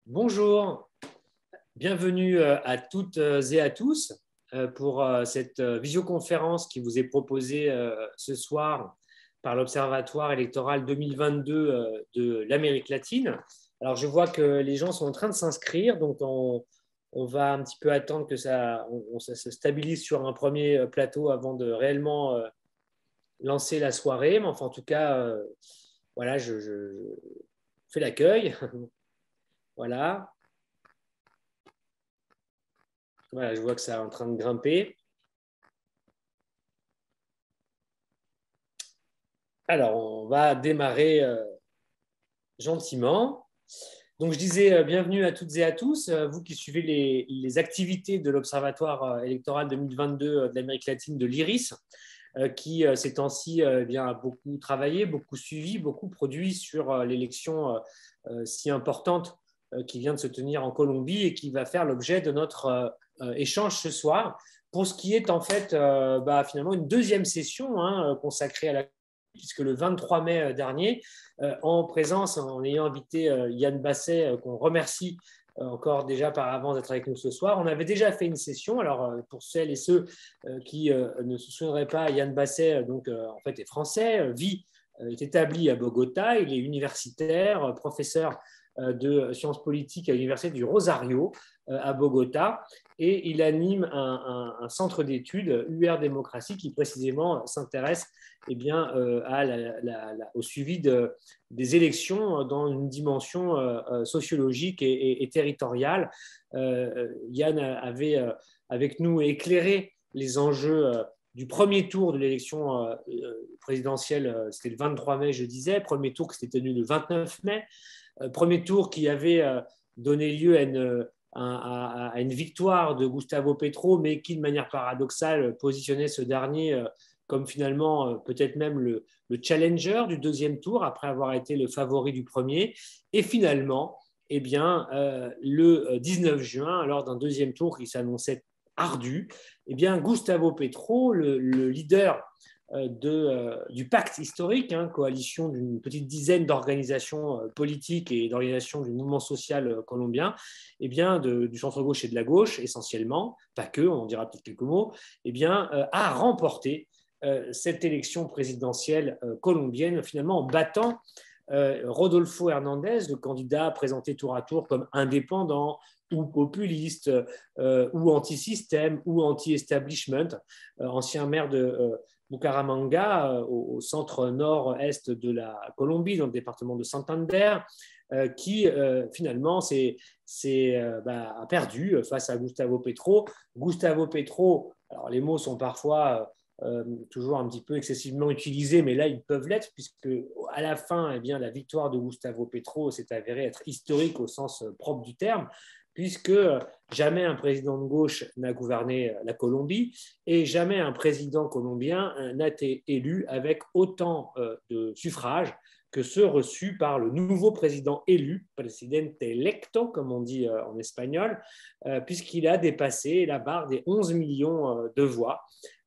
Bonjour, bienvenue à toutes et à tous pour cette visioconférence qui vous est proposée ce soir par l'Observatoire électoral 2022 de l'Amérique latine. Alors, je vois que les gens sont en train de s'inscrire, donc on va un petit peu attendre que ça se stabilise sur un premier plateau avant de réellement lancer la soirée. Mais enfin, en tout cas, voilà, je fais l'accueil. Voilà. Voilà, je vois que ça est en train de grimper. Alors, on va démarrer gentiment. Donc, je disais bienvenue à toutes et à tous, vous qui suivez les activités de l'Observatoire électoral 2022 de l'Amérique latine de l'IRIS, qui ces temps-ci a beaucoup travaillé, beaucoup suivi, beaucoup produit sur l'élection si importante qui vient de se tenir en Colombie et qui va faire l'objet de notre échange ce soir, pour ce qui est en fait finalement une deuxième session consacrée à la puisque le 23 mai dernier, en présence, en ayant invité Yann Basset, qu'on remercie encore déjà par avance d'être avec nous ce soir. On avait déjà fait une session. Alors, pour celles et ceux qui ne se souviendraient pas, Yann Basset, en fait, est français, est établi à Bogota. Il est universitaire, professeur de sciences politiques à l'Université du Rosario à Bogota, et il anime un centre d'études, UR Démocratie, qui précisément s'intéresse au suivi des élections dans une dimension sociologique et territoriale. Yann avait avec nous éclairé les enjeux du premier tour de l'élection présidentielle, c'était le 23 mai, je disais, premier tour qui s'était tenu le 29 mai, premier tour qui avait donné lieu à une victoire de Gustavo Petro, mais qui, de manière paradoxale, positionnait ce dernier comme finalement peut-être même le challenger du deuxième tour, après avoir été le favori du premier. Et finalement, le 19 juin, lors d'un deuxième tour qui s'annonçait ardu, Gustavo Petro, le leader du pacte historique, coalition d'une petite dizaine d'organisations politiques et d'organisations du mouvement social colombien, du centre-gauche et de la gauche essentiellement, pas que, on dira peut-être quelques mots, a remporté cette élection présidentielle colombienne, finalement en battant Rodolfo Hernandez, le candidat présenté tour à tour comme indépendant ou populiste, ou anti-système, ou anti-establishment, ancien maire de Bucaramanga, au centre nord-est de la Colombie, dans le département de Santander, qui finalement a perdu face à Gustavo Petro. Gustavo Petro, alors les mots sont parfois toujours un petit peu excessivement utilisés, mais là ils peuvent l'être, puisque à la fin, la victoire de Gustavo Petro s'est avérée être historique au sens propre du terme, puisque jamais un président de gauche n'a gouverné la Colombie et jamais un président colombien n'a été élu avec autant de suffrages que ceux reçus par le nouveau président élu, presidente electo, comme on dit en espagnol, puisqu'il a dépassé la barre des 11 millions de voix,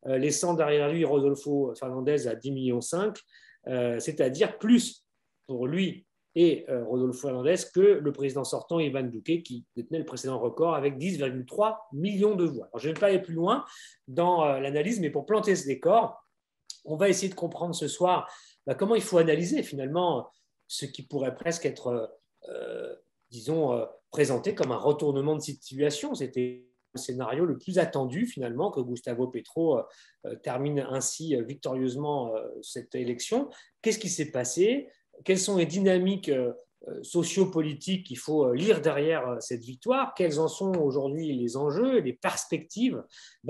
laissant derrière lui Rodolfo Fernandez à 10,5 millions, c'est-à-dire plus pour lui et Rodolfo Hernandez que le président sortant Ivan Duque, qui détenait le précédent record avec 10,3 millions de voix. Alors, je ne vais pas aller plus loin dans l'analyse, mais pour planter ce décor, on va essayer de comprendre ce soir comment il faut analyser finalement ce qui pourrait presque être, présenté comme un retournement de situation. C'était le scénario le plus attendu finalement, que Gustavo Petro termine ainsi victorieusement cette élection. Qu'est-ce qui s'est passé ? Quelles sont les dynamiques sociopolitiques qu'il faut lire derrière cette victoire? Quels en sont aujourd'hui les enjeux, les perspectives?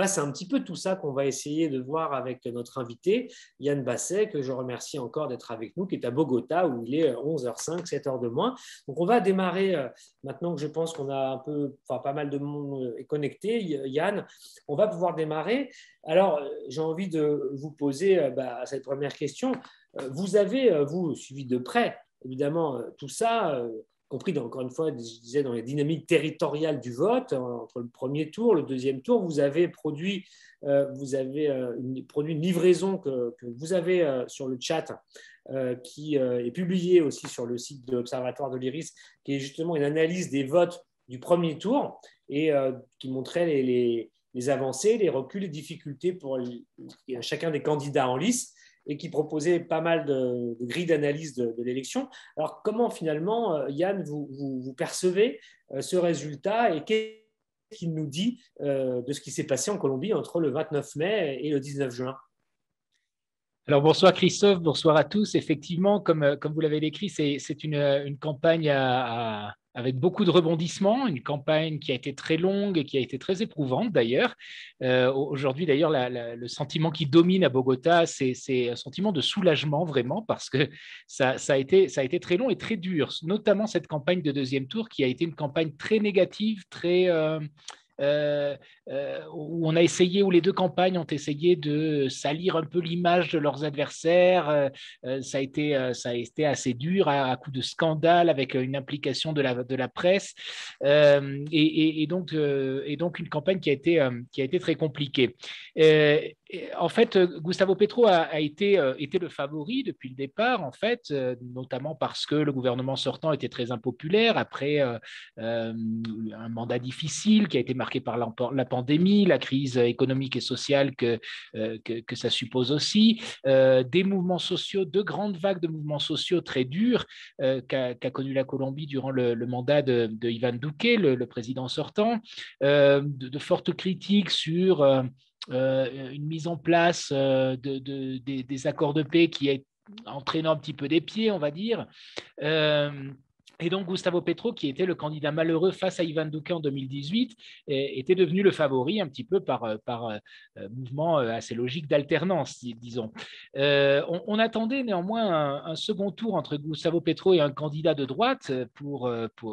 C'est un petit peu tout ça qu'on va essayer de voir avec notre invité, Yann Basset, que je remercie encore d'être avec nous, qui est à Bogota, où il est 11h05, 7h de moins. Donc on va démarrer, maintenant que je pense qu'on a pas mal de monde est connecté, Yann, on va pouvoir démarrer. Alors, j'ai envie de vous poser cette première question. Vous avez, vous, suivi de près, évidemment, tout ça, compris, encore une fois, je disais, dans les dynamiques territoriales du vote, entre le premier tour, le deuxième tour. Vous avez produit, une livraison que vous avez sur le chat qui est publié aussi sur le site de l'Observatoire de l'IRIS, qui est justement une analyse des votes du premier tour et qui montrait les avancées, les reculs, les difficultés pour chacun des candidats en lice et qui proposait pas mal de grilles d'analyse de l'élection. Alors, comment finalement, Yann, vous percevez ce résultat et qu'est-ce qu'il nous dit de ce qui s'est passé en Colombie entre le 29 mai et le 19 juin? Alors bonsoir Christophe, bonsoir à tous. Effectivement, comme vous l'avez décrit, c'est une campagne avec beaucoup de rebondissements, une campagne qui a été très longue et qui a été très éprouvante d'ailleurs. Aujourd'hui d'ailleurs, le sentiment qui domine à Bogota, c'est un sentiment de soulagement vraiment parce que ça a été très long et très dur, notamment cette campagne de deuxième tour qui a été une campagne très négative, très... où on a essayé, où les deux campagnes ont essayé de salir un peu l'image de leurs adversaires. Ça a été assez dur à coup de scandale avec une implication de la presse et donc une campagne qui a été très compliquée. En fait, Gustavo Petro a été le favori depuis le départ, en fait, notamment parce que le gouvernement sortant était très impopulaire après un mandat difficile qui a été marqué par la pandémie, la crise économique et sociale que ça suppose aussi, des mouvements sociaux, de grandes vagues de mouvements sociaux très durs qu'a connu la Colombie durant le mandat de Iván Duque, le président sortant, de fortes critiques sur une mise en place des accords de paix qui est entraînant un petit peu des pieds, on va dire. Et donc, Gustavo Petro, qui était le candidat malheureux face à Iván Duque en 2018, était devenu le favori un petit peu par mouvement assez logique d'alternance, disons. On attendait néanmoins un second tour entre Gustavo Petro et un candidat de droite pour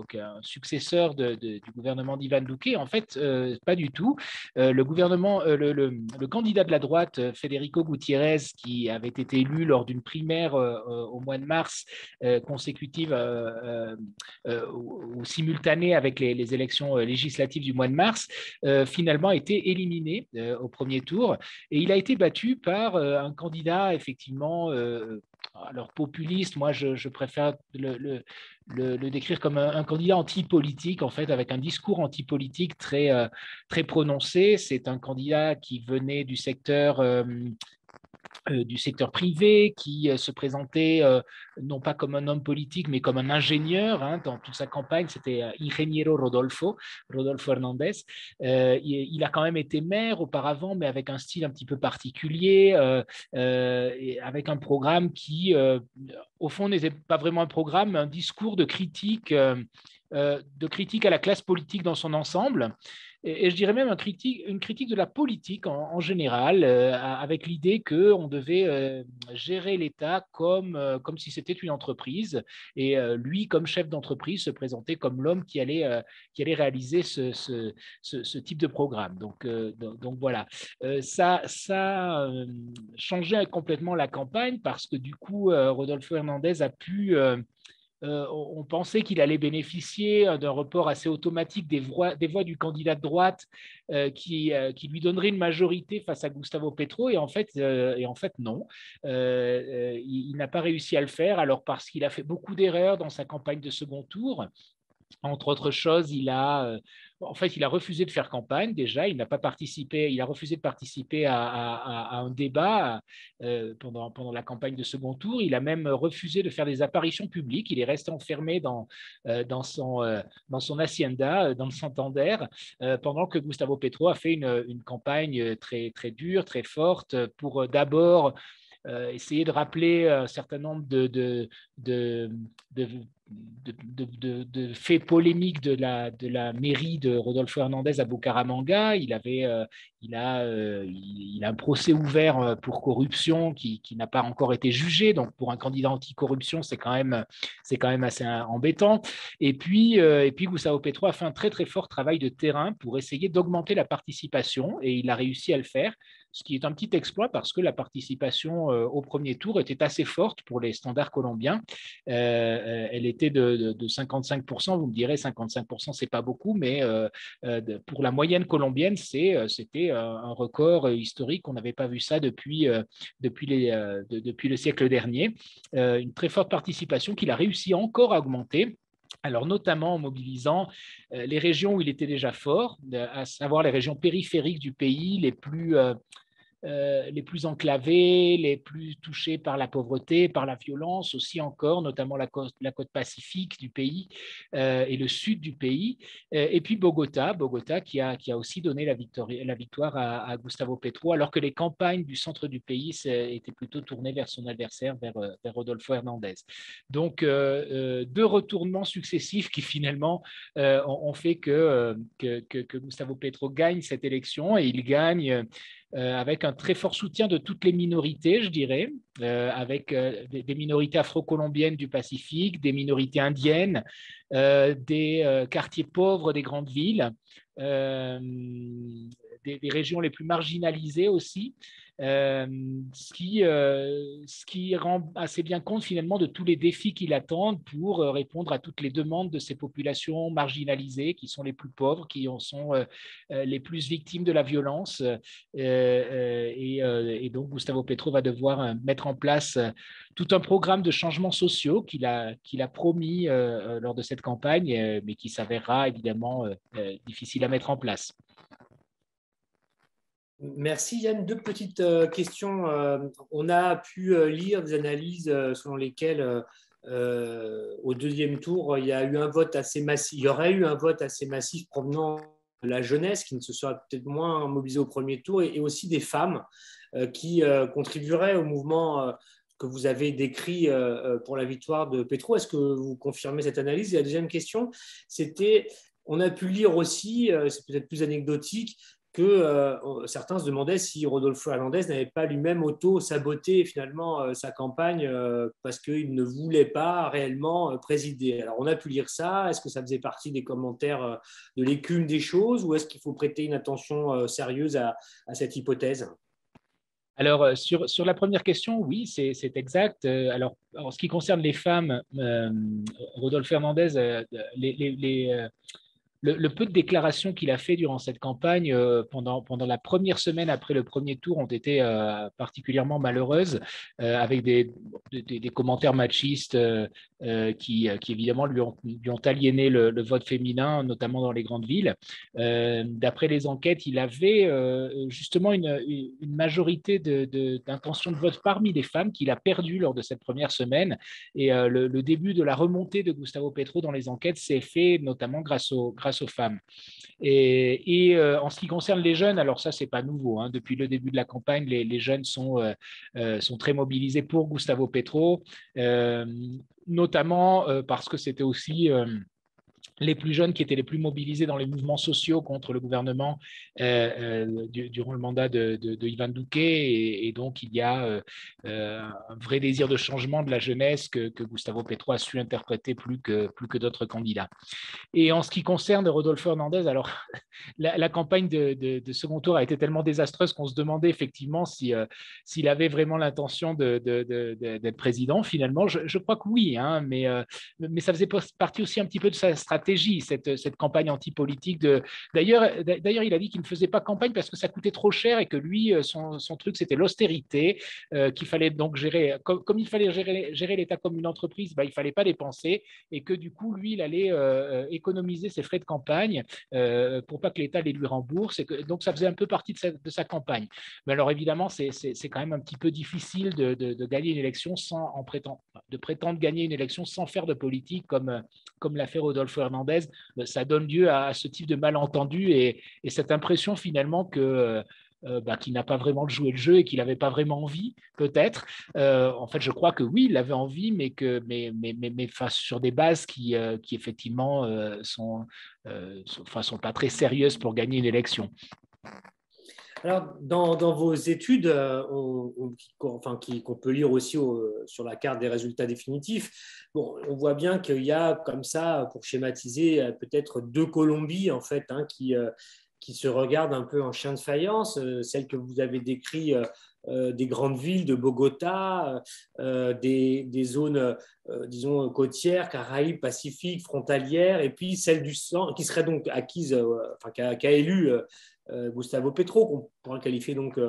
qu'un successeur du gouvernement d'Iván Duque. En fait, pas du tout. Le candidat de la droite, Federico Gutiérrez, qui avait été élu lors d'une primaire au mois de mars consécutive ou simultanée avec les élections législatives du mois de mars, finalement a été éliminé au premier tour et il a été battu par un candidat effectivement alors populiste. Moi je préfère le décrire comme un candidat anti-politique, en fait, avec un discours anti-politique très prononcé. C'est un candidat qui venait du secteur privé, qui se présentait non pas comme un homme politique, mais comme un ingénieur. Hein, dans toute sa campagne, c'était Ingeniero Rodolfo Hernandez. Il a quand même été maire auparavant, mais avec un style un petit peu particulier, et avec un programme qui, au fond, n'était pas vraiment un programme, mais un discours de critique à la classe politique dans son ensemble. Et je dirais même une critique de la politique en général, avec l'idée qu'on devait gérer l'État comme si c'était une entreprise, et lui, comme chef d'entreprise, se présentait comme l'homme qui allait réaliser ce type de programme. Donc voilà, ça changeait complètement la campagne parce que du coup, Rodolfo Hernandez a pu... on pensait qu'il allait bénéficier d'un report assez automatique des voix du candidat de droite qui lui donnerait une majorité face à Gustavo Petro. Et en fait non. Il n'a pas réussi à le faire, alors parce qu'il a fait beaucoup d'erreurs dans sa campagne de second tour. Entre autres choses, il a refusé de faire campagne déjà, il n'a pas participé, il a refusé de participer à un débat pendant la campagne de second tour. Il a même refusé de faire des apparitions publiques. Il est resté enfermé dans son hacienda, dans le Santander, pendant que Gustavo Petro a fait une campagne très, très dure, très forte, pour d'abord essayer de rappeler un certain nombre de faits polémiques de la mairie de Rodolfo Hernandez à Bucaramanga. Il a un procès ouvert pour corruption qui n'a pas encore été jugé. Donc, pour un candidat anticorruption, c'est quand même assez embêtant. Et puis Gustavo Petro a fait un très, très fort travail de terrain pour essayer d'augmenter la participation, et il a réussi à le faire, ce qui est un petit exploit parce que la participation au premier tour était assez forte pour les standards colombiens. Elle était de 55%. Vous me direz, 55%, c'est pas beaucoup, mais pour la moyenne colombienne, c'était un record historique. On n'avait pas vu ça depuis le siècle dernier. Une très forte participation qu'il a réussi encore à augmenter. Alors, notamment en mobilisant les régions où il était déjà fort, à savoir les régions périphériques du pays, les plus enclavés, les plus touchés par la pauvreté, par la violence aussi encore, notamment la côte pacifique du pays et le sud du pays. Et puis Bogota qui a aussi donné la victoire à Gustavo Petro, alors que les campagnes du centre du pays étaient plutôt tournées vers son adversaire, vers Rodolfo Hernández. Donc, deux retournements successifs qui finalement ont fait que Gustavo Petro gagne cette élection, et il gagne avec un très fort soutien de toutes les minorités, je dirais, avec des minorités afro-colombiennes du Pacifique, des minorités indiennes, des quartiers pauvres des grandes villes, des régions les plus marginalisées aussi. Ce qui rend assez bien compte finalement de tous les défis qui l'attendent pour répondre à toutes les demandes de ces populations marginalisées qui sont les plus pauvres, qui sont les plus victimes de la violence. Et donc Gustavo Petro va devoir mettre en place tout un programme de changements sociaux qu'il a promis lors de cette campagne, mais qui s'avérera évidemment difficile à mettre en place. Merci Yann. Deux petites questions. On a pu lire des analyses selon lesquelles au deuxième tour, il y aurait eu un vote assez massif provenant de la jeunesse qui ne se serait peut-être moins mobilisée au premier tour, et aussi des femmes qui contribueraient au mouvement que vous avez décrit pour la victoire de Petro. Est-ce que vous confirmez cette analyse? Et la deuxième question, c'était, on a pu lire aussi, c'est peut-être plus anecdotique, que certains se demandaient si Rodolfo Hernández n'avait pas lui-même auto-saboté finalement sa campagne parce qu'il ne voulait pas réellement présider. Alors on a pu lire ça. Est-ce que ça faisait partie des commentaires de l'écume des choses, ou est-ce qu'il faut prêter une attention sérieuse à cette hypothèse? Alors, sur la première question, oui, c'est exact. Alors, en ce qui concerne les femmes, Rodolfo Hernández, le peu de déclarations qu'il a fait durant cette campagne pendant la première semaine après le premier tour ont été particulièrement malheureuses, avec des commentaires machistes qui évidemment lui ont aliéné le vote féminin, notamment dans les grandes villes. D'après les enquêtes, il avait justement une majorité d'intentions de vote parmi les femmes qu'il a perdu lors de cette première semaine. Et le début de la remontée de Gustavo Petro dans les enquêtes s'est fait notamment grâce aux femmes. Et en ce qui concerne les jeunes, alors ça, c'est pas nouveau. Hein. Depuis le début de la campagne, les jeunes sont très mobilisés pour Gustavo Petro, notamment parce que c'était aussi les plus jeunes qui étaient les plus mobilisés dans les mouvements sociaux contre le gouvernement durant le mandat de Iván Duque, et donc il y a un vrai désir de changement de la jeunesse que Gustavo Petro a su interpréter plus que d'autres candidats. Et en ce qui concerne Rodolfo Hernández, alors la campagne de second tour a été tellement désastreuse qu'on se demandait effectivement s'il avait vraiment l'intention d'être président. Finalement, je crois que oui, hein, mais ça faisait partie aussi un petit peu de sa stratégie, cette campagne anti-politique. D'ailleurs, il a dit qu'il ne faisait pas campagne parce que ça coûtait trop cher, et que lui, son truc, c'était l'austérité, qu'il fallait donc gérer, comme il fallait gérer l'État comme une entreprise, il ne fallait pas dépenser, et que du coup, lui, il allait économiser ses frais de campagne pour pas que l'État les lui rembourse. Donc, ça faisait un peu partie de sa campagne. Mais alors, évidemment, c'est quand même un petit peu difficile de gagner une élection de prétendre gagner une élection sans faire de politique, comme l'a fait Rodolfo Hernández. Ça donne lieu à ce type de malentendu et cette impression finalement qu'il n'a pas vraiment joué le jeu et qu'il n'avait pas vraiment envie, peut-être. En fait, je crois que oui, il avait envie, mais sur des bases qui effectivement sont pas très sérieuses pour gagner une élection. Alors, dans vos études, qu'on peut lire aussi sur la carte des résultats définitifs, bon, on voit bien qu'il y a comme ça, pour schématiser, peut-être deux Colombies en fait, hein, qui qui se regardent un peu en chien de faïence, celles que vous avez décrites, des grandes villes de Bogota, des zones, disons, côtières, Caraïbes, Pacifiques, frontalières, et puis celle du centre, qui serait donc acquise, enfin, qu'a élu Gustavo Petro, qu'on pourrait qualifier donc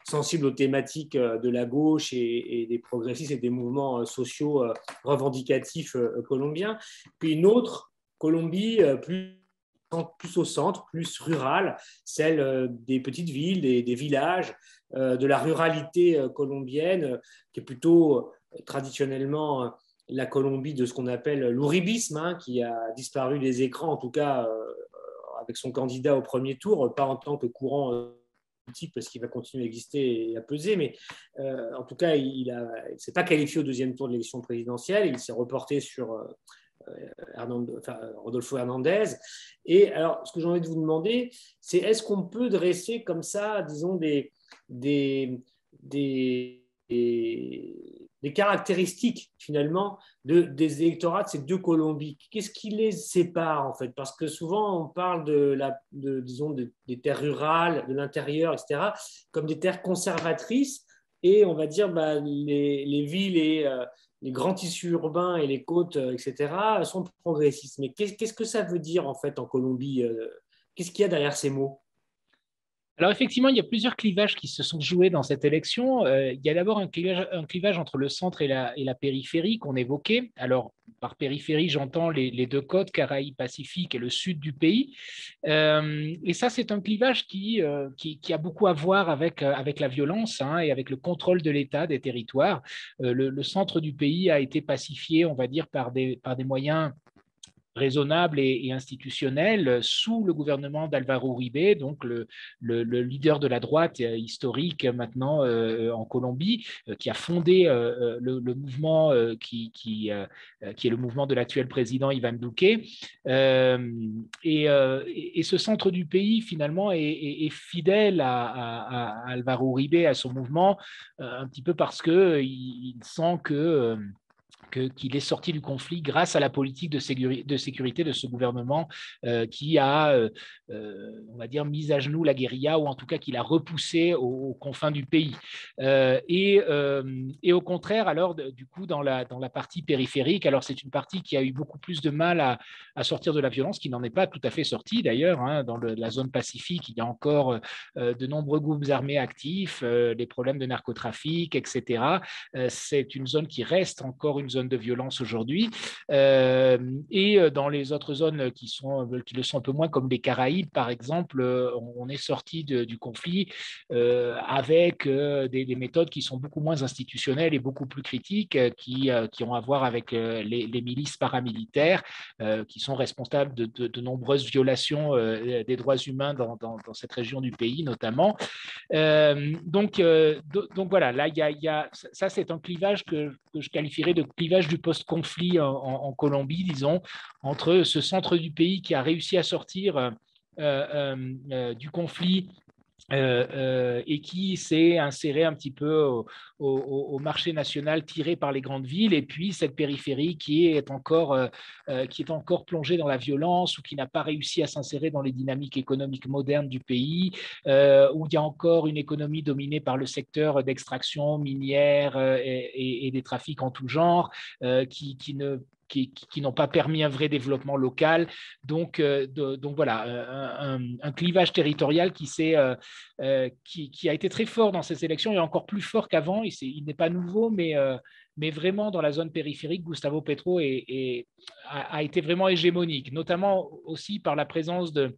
sensible aux thématiques de la gauche et des progressistes et des mouvements sociaux revendicatifs colombiens. Puis une autre Colombie plus au centre, plus rurale, celle des petites villes, des villages, de la ruralité colombienne, qui est plutôt traditionnellement la Colombie de ce qu'on appelle l'ouribisme, hein, qui a disparu des écrans, en tout cas avec son candidat au premier tour, pas en tant que courant politique, parce qu'il va continuer à exister et à peser, mais en tout cas, il ne s'est pas qualifié au deuxième tour de l'élection présidentielle, il s'est reporté sur Rodolfo Hernandez. Et alors, ce que j'ai envie de vous demander, c'est est-ce qu'on peut dresser comme ça, disons, des caractéristiques finalement des électorats de ces deux Colombies? Qu'est-ce qui les sépare en fait? Parce que souvent on parle disons, des terres rurales, de l'intérieur, etc., comme des terres conservatrices, et on va dire les villes et les grands tissus urbains et les côtes, etc., sont progressistes. Mais qu'est-ce que ça veut dire en fait en Colombie? Qu'est-ce qu'il y a derrière ces mots? Alors effectivement, il y a plusieurs clivages qui se sont joués dans cette élection. Il y a d'abord un clivage entre le centre et la périphérie qu'on évoquait. Alors par périphérie, j'entends les deux côtes, Caraïbes, Pacifique et le sud du pays. Et ça, c'est un clivage qui a beaucoup à voir avec la violence, hein, et avec le contrôle de l'État des territoires. Le centre du pays a été pacifié, on va dire, par des moyens raisonnable et institutionnel sous le gouvernement d'Alvaro Uribe, donc le leader de la droite historique maintenant en Colombie, qui a fondé le mouvement qui est le mouvement de l'actuel président Ivan Duque. Et ce centre du pays, finalement, est fidèle à Alvaro Uribe, à son mouvement, un petit peu parce qu'il sent qu'il est sorti du conflit grâce à la politique de sécurité de ce gouvernement qui a, on va dire, mis à genoux la guérilla, ou en tout cas qui l'a repoussée aux confins du pays. Et au contraire, alors, du coup, dans la partie périphérique, alors c'est une partie qui a eu beaucoup plus de mal à sortir de la violence, qui n'en est pas tout à fait sortie d'ailleurs, hein. Dans la zone Pacifique, il y a encore de nombreux groupes armés actifs, les problèmes de narcotrafic, etc. C'est une zone qui reste encore une zone de violence aujourd'hui. Et dans les autres zones qui le sont un peu moins, comme les Caraïbes, par exemple, on est sorti du conflit avec des méthodes qui sont beaucoup moins institutionnelles et beaucoup plus critiques, qui ont à voir avec les milices paramilitaires, qui sont responsables de nombreuses violations des droits humains dans cette région du pays, notamment. Donc voilà, là, ça, c'est un clivage que je qualifierais de clivage du post-conflit en Colombie, disons, entre ce centre du pays qui a réussi à sortir du conflit et qui s'est inséré un petit peu au marché national tiré par les grandes villes, et puis cette périphérie qui est encore plongée dans la violence, ou qui n'a pas réussi à s'insérer dans les dynamiques économiques modernes du pays, où il y a encore une économie dominée par le secteur d'extraction minière et des trafics en tout genre, qui n'ont pas permis un vrai développement local. Donc voilà, un clivage territorial qui a été très fort dans ces élections, et encore plus fort qu'avant. Il n'est pas nouveau, mais vraiment dans la zone périphérique, Gustavo Petro a été vraiment hégémonique, notamment aussi par la présence de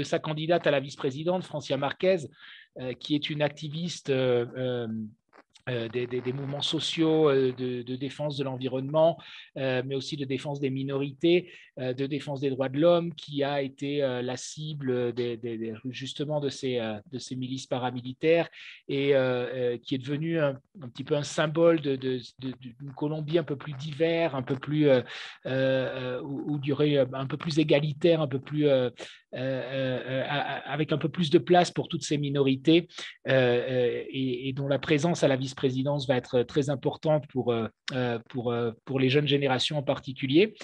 sa candidate à la vice-présidente, Francia Marquez, qui est une activiste des mouvements sociaux de défense de l'environnement, mais aussi de défense des minorités, de défense des droits de l'homme, qui a été la cible justement de ces milices paramilitaires, et qui est devenu un petit peu un symbole d'une Colombie un peu plus divers, un peu plus où il y aurait un peu plus égalitaire, un peu plus avec un peu plus de place pour toutes ces minorités, et dont la présence à la vice-présidence va être très importante pour les jeunes générations en particulier.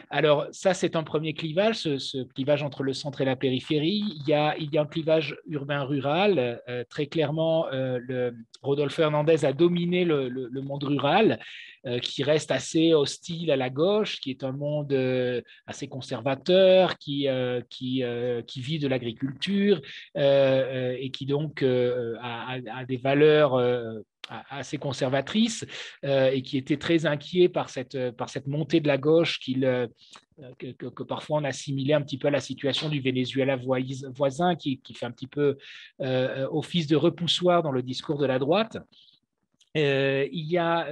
Alors, ça, c'est un premier clivage, ce clivage entre le centre et la périphérie. Il y a un clivage urbain-rural. Très clairement, Rodolphe Hernandez a dominé le monde rural, qui reste assez hostile à la gauche, qui est un monde assez conservateur, qui vit de l'agriculture et qui donc a des valeurs assez conservatrice et qui était très inquiet par cette montée de la gauche que parfois on assimilait un petit peu à la situation du Venezuela voisin qui fait un petit peu office de repoussoir dans le discours de la droite. Il y a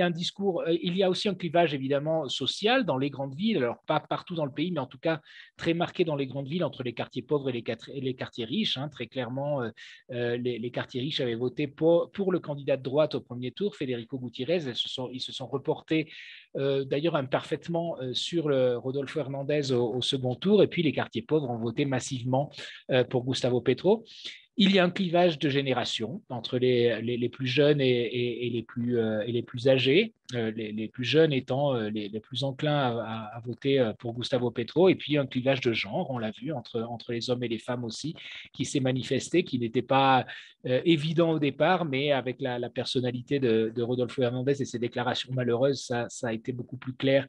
un discours, il y a aussi un clivage évidemment social dans les grandes villes, alors pas partout dans le pays, mais en tout cas très marqué dans les grandes villes entre les quartiers pauvres et les quartiers riches. Très clairement, les quartiers riches avaient voté pour le candidat de droite au premier tour, Federico Gutiérrez. Ils se sont reportés d'ailleurs imparfaitement sur Rodolfo Hernandez au second tour, et puis les quartiers pauvres ont voté massivement pour Gustavo Petro. Il y a un clivage de génération entre les plus jeunes et les plus âgés, les plus jeunes étant les plus enclins à voter pour Gustavo Petro, et puis un clivage de genre, on l'a vu, entre les hommes et les femmes aussi, qui s'est manifesté, qui n'était pas évident au départ, mais avec la personnalité de Rodolfo Hernandez et ses déclarations malheureuses, ça a été beaucoup plus clair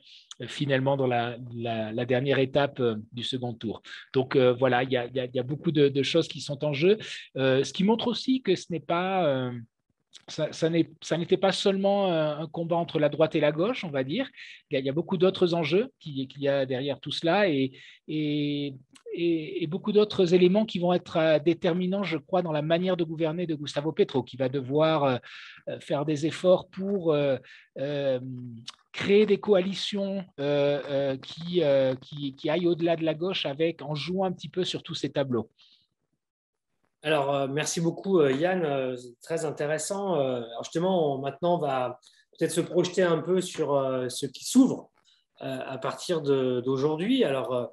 finalement dans la dernière étape du second tour. Donc voilà, il y a beaucoup de choses qui sont en jeu. Ce qui montre aussi que ce n'est pas, ça n'était pas seulement un combat entre la droite et la gauche, on va dire. Il y a beaucoup d'autres enjeux qu'il y a derrière tout cela et beaucoup d'autres éléments qui vont être déterminants, je crois, dans la manière de gouverner de Gustavo Petro, qui va devoir faire des efforts pour créer des coalitions qui aillent au-delà de la gauche en jouant un petit peu sur tous ces tableaux. Alors, merci beaucoup, Yann. Très intéressant. Alors justement, maintenant, on va peut-être se projeter un peu sur ce qui s'ouvre à partir d'aujourd'hui. Alors,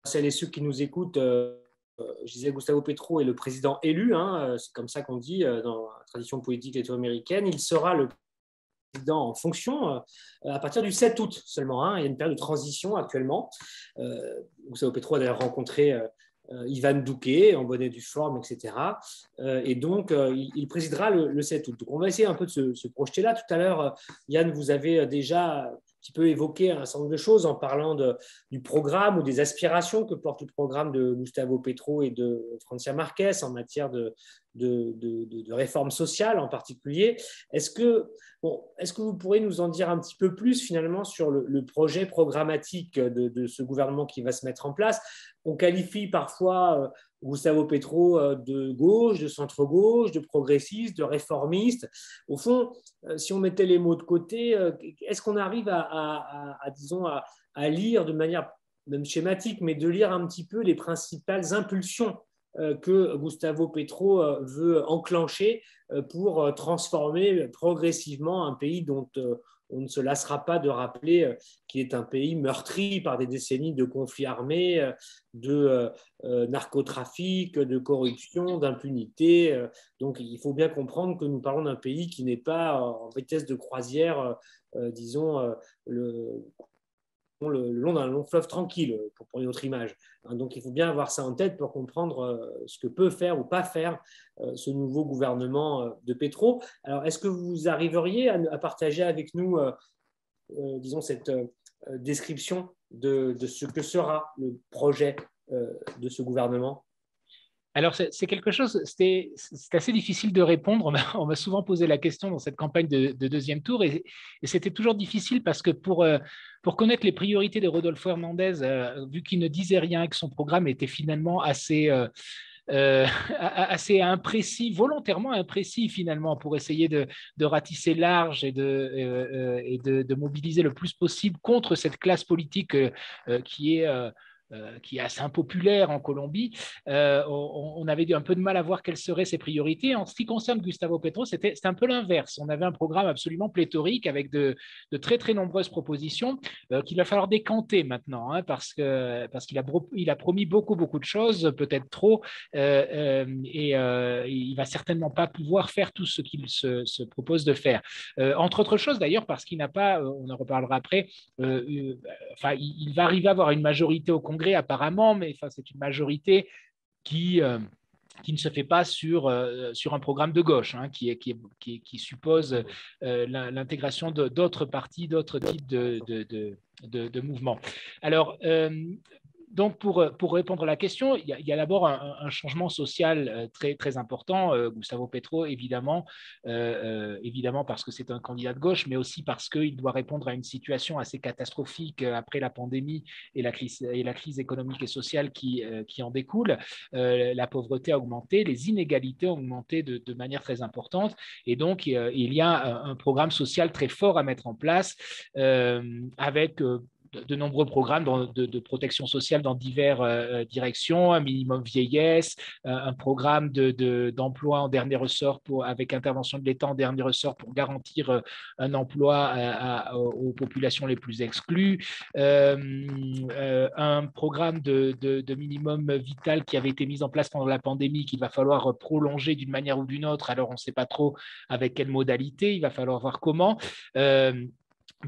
celles et ceux qui nous écoutent, je disais, Gustavo Petro est le président élu, c'est comme ça qu'on dit dans la tradition politique latino-américaine. Il sera le président en fonction à partir du 7 août seulement. Il y a une période de transition actuellement. Gustavo Petro a d'ailleurs rencontré Ivan Duque en bonne et due forme, etc. Et donc, il présidera le 7 août. Donc, on va essayer un peu de se projeter là. Tout à l'heure, Yann, vous avez déjà un petit peu évoqué un certain nombre de choses en parlant du programme ou des aspirations que porte le programme de Gustavo Petro et de Francia Marquez en matière de réforme sociale en particulier. Est-ce que vous pourriez nous en dire un petit peu plus finalement sur le projet programmatique de ce gouvernement qui va se mettre en place? On qualifie parfois Gustavo Petro de gauche, de centre-gauche, de progressiste, de réformiste. Au fond, si on mettait les mots de côté, est-ce qu'on arrive disons, à lire de manière même schématique, mais de lire un petit peu les principales impulsions que Gustavo Petro veut enclencher pour transformer progressivement un pays dont on ne se lassera pas de rappeler qu'il est un pays meurtri par des décennies de conflits armés, de narcotrafic, de corruption, d'impunité. Donc il faut bien comprendre que nous parlons d'un pays qui n'est pas en vitesse de croisière, disons, le long d'un long fleuve tranquille, pour prendre une autre image. Donc il faut bien avoir ça en tête pour comprendre ce que peut faire ou pas faire ce nouveau gouvernement de Petro. Alors est-ce que vous arriveriez à partager avec nous, disons, cette description de ce que sera le projet de ce gouvernement? Alors, c'est quelque chose, c'est assez difficile de répondre. On m'a souvent posé la question dans cette campagne de deuxième tour et c'était toujours difficile parce que pour connaître les priorités de Rodolfo Hernandez, vu qu'il ne disait rien, que son programme était finalement assez imprécis, volontairement imprécis finalement, pour essayer de ratisser large et de mobiliser le plus possible contre cette classe politique qui est qui est assez impopulaire en Colombie, on avait un peu de mal à voir quelles seraient ses priorités. En ce qui concerne Gustavo Petro, c'était un peu l'inverse. On avait un programme absolument pléthorique avec de très, très nombreuses propositions qu'il va falloir décanter maintenant, hein, parce qu'il a promis beaucoup, beaucoup de choses, peut-être trop, et il ne va certainement pas pouvoir faire tout ce qu'il se propose de faire. Entre autres choses, d'ailleurs, parce qu'il n'a pas, on en reparlera après, il va arriver à avoir une majorité au Congrès apparemment, mais c'est une majorité qui ne se fait pas sur un programme de gauche, hein, qui suppose l'intégration d'autres partis, d'autres types de mouvements. Alors, donc, pour répondre à la question, il y a d'abord un changement social très, très important. Gustavo Petro, évidemment parce que c'est un candidat de gauche, mais aussi parce qu'il doit répondre à une situation assez catastrophique après la pandémie et la crise économique et sociale qui en découle. La pauvreté a augmenté, les inégalités ont augmenté de manière très importante. Et donc, il y a un programme social très fort à mettre en place avec de nombreux programmes de protection sociale dans diverses directions, un minimum vieillesse, un programme d'emploi en dernier ressort avec intervention de l'État en dernier ressort pour garantir un emploi aux populations les plus exclues, un programme de minimum vital qui avait été mis en place pendant la pandémie qu'il va falloir prolonger d'une manière ou d'une autre. Alors, on ne sait pas trop avec quelle modalité, il va falloir voir comment.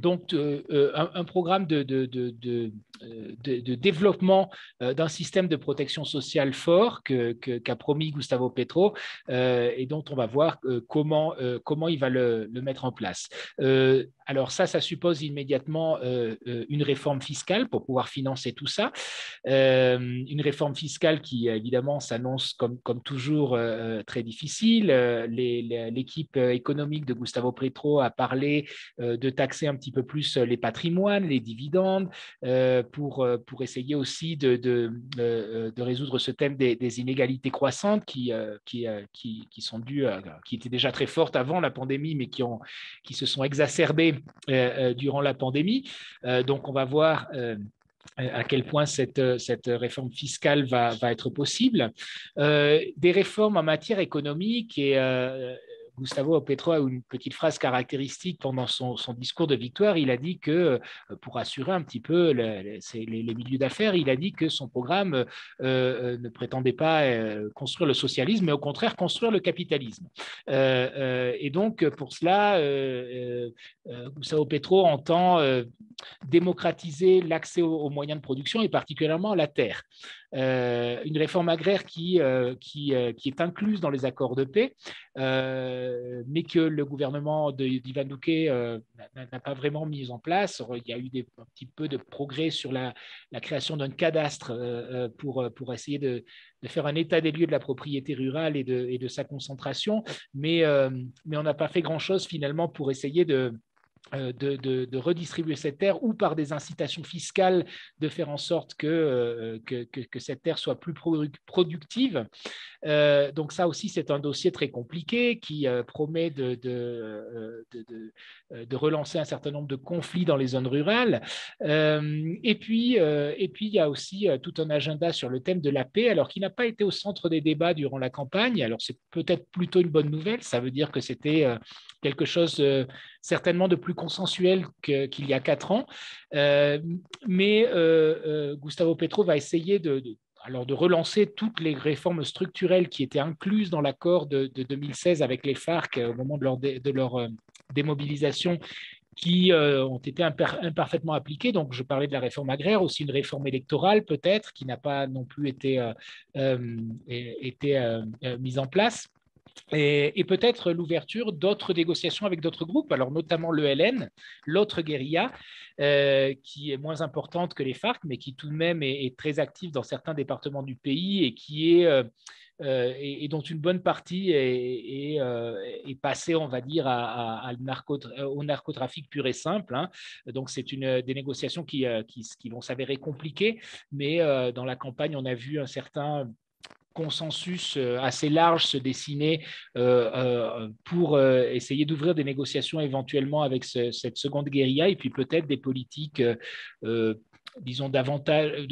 Donc, un programme de développement d'un système de protection sociale fort qu'a promis Gustavo Petro et dont on va voir comment il va le mettre en place. Alors ça suppose immédiatement une réforme fiscale pour pouvoir financer tout ça. Une réforme fiscale qui, évidemment, s'annonce comme toujours très difficile. L'équipe économique de Gustavo Petro a parlé de taxer un petit peu plus les patrimoines, les dividendes, pour essayer aussi de résoudre ce thème des inégalités croissantes qui sont dues, qui étaient déjà très fortes avant la pandémie, mais qui se sont exacerbées durant la pandémie. Donc, on va voir à quel point cette réforme fiscale va être possible. Des réformes en matière économique et Gustavo Petro a une petite phrase caractéristique pendant son discours de victoire. Il a dit que, pour assurer un petit peu les milieux d'affaires, il a dit que son programme ne prétendait pas construire le socialisme, mais au contraire construire le capitalisme. Et donc, pour cela, Gustavo Petro entend démocratiser l'accès aux moyens de production et particulièrement à la terre. Une réforme agraire qui est incluse dans les accords de paix, mais que le gouvernement d'Ivan Duque n'a pas vraiment mis en place. Il y a eu un petit peu de progrès sur la création d'un cadastre pour essayer de faire un état des lieux de la propriété rurale et de sa concentration, mais on n'a pas fait grand-chose finalement pour essayer de redistribuer cette terre ou par des incitations fiscales de faire en sorte que cette terre soit plus productive. Donc ça aussi, c'est un dossier très compliqué qui promet de relancer un certain nombre de conflits dans les zones rurales. Et puis, il y a aussi tout un agenda sur le thème de la paix, alors qui n'a pas été au centre des débats durant la campagne. Alors c'est peut-être plutôt une bonne nouvelle, ça veut dire que c'était quelque chose certainement de plus consensuel qu'il y a 4 ans. Mais Gustavo Petro va essayer de relancer toutes les réformes structurelles qui étaient incluses dans l'accord de 2016 avec les FARC au moment de leur démobilisation, qui ont été imparfaitement appliquées. Donc, je parlais de la réforme agraire, aussi une réforme électorale peut-être, qui n'a pas non plus été mise en place. Et peut-être l'ouverture d'autres négociations avec d'autres groupes, alors notamment l'ELN, l'autre guérilla, qui est moins importante que les FARC, mais qui tout de même est très active dans certains départements du pays et qui est et dont une bonne partie est passée, on va dire, au narcotrafic pur et simple. Hein. Donc, c'est des négociations qui vont s'avérer compliquées, mais dans la campagne, on a vu un certain consensus assez large se dessiner pour essayer d'ouvrir des négociations éventuellement avec cette seconde guérilla et puis peut-être des politiques disons, davantage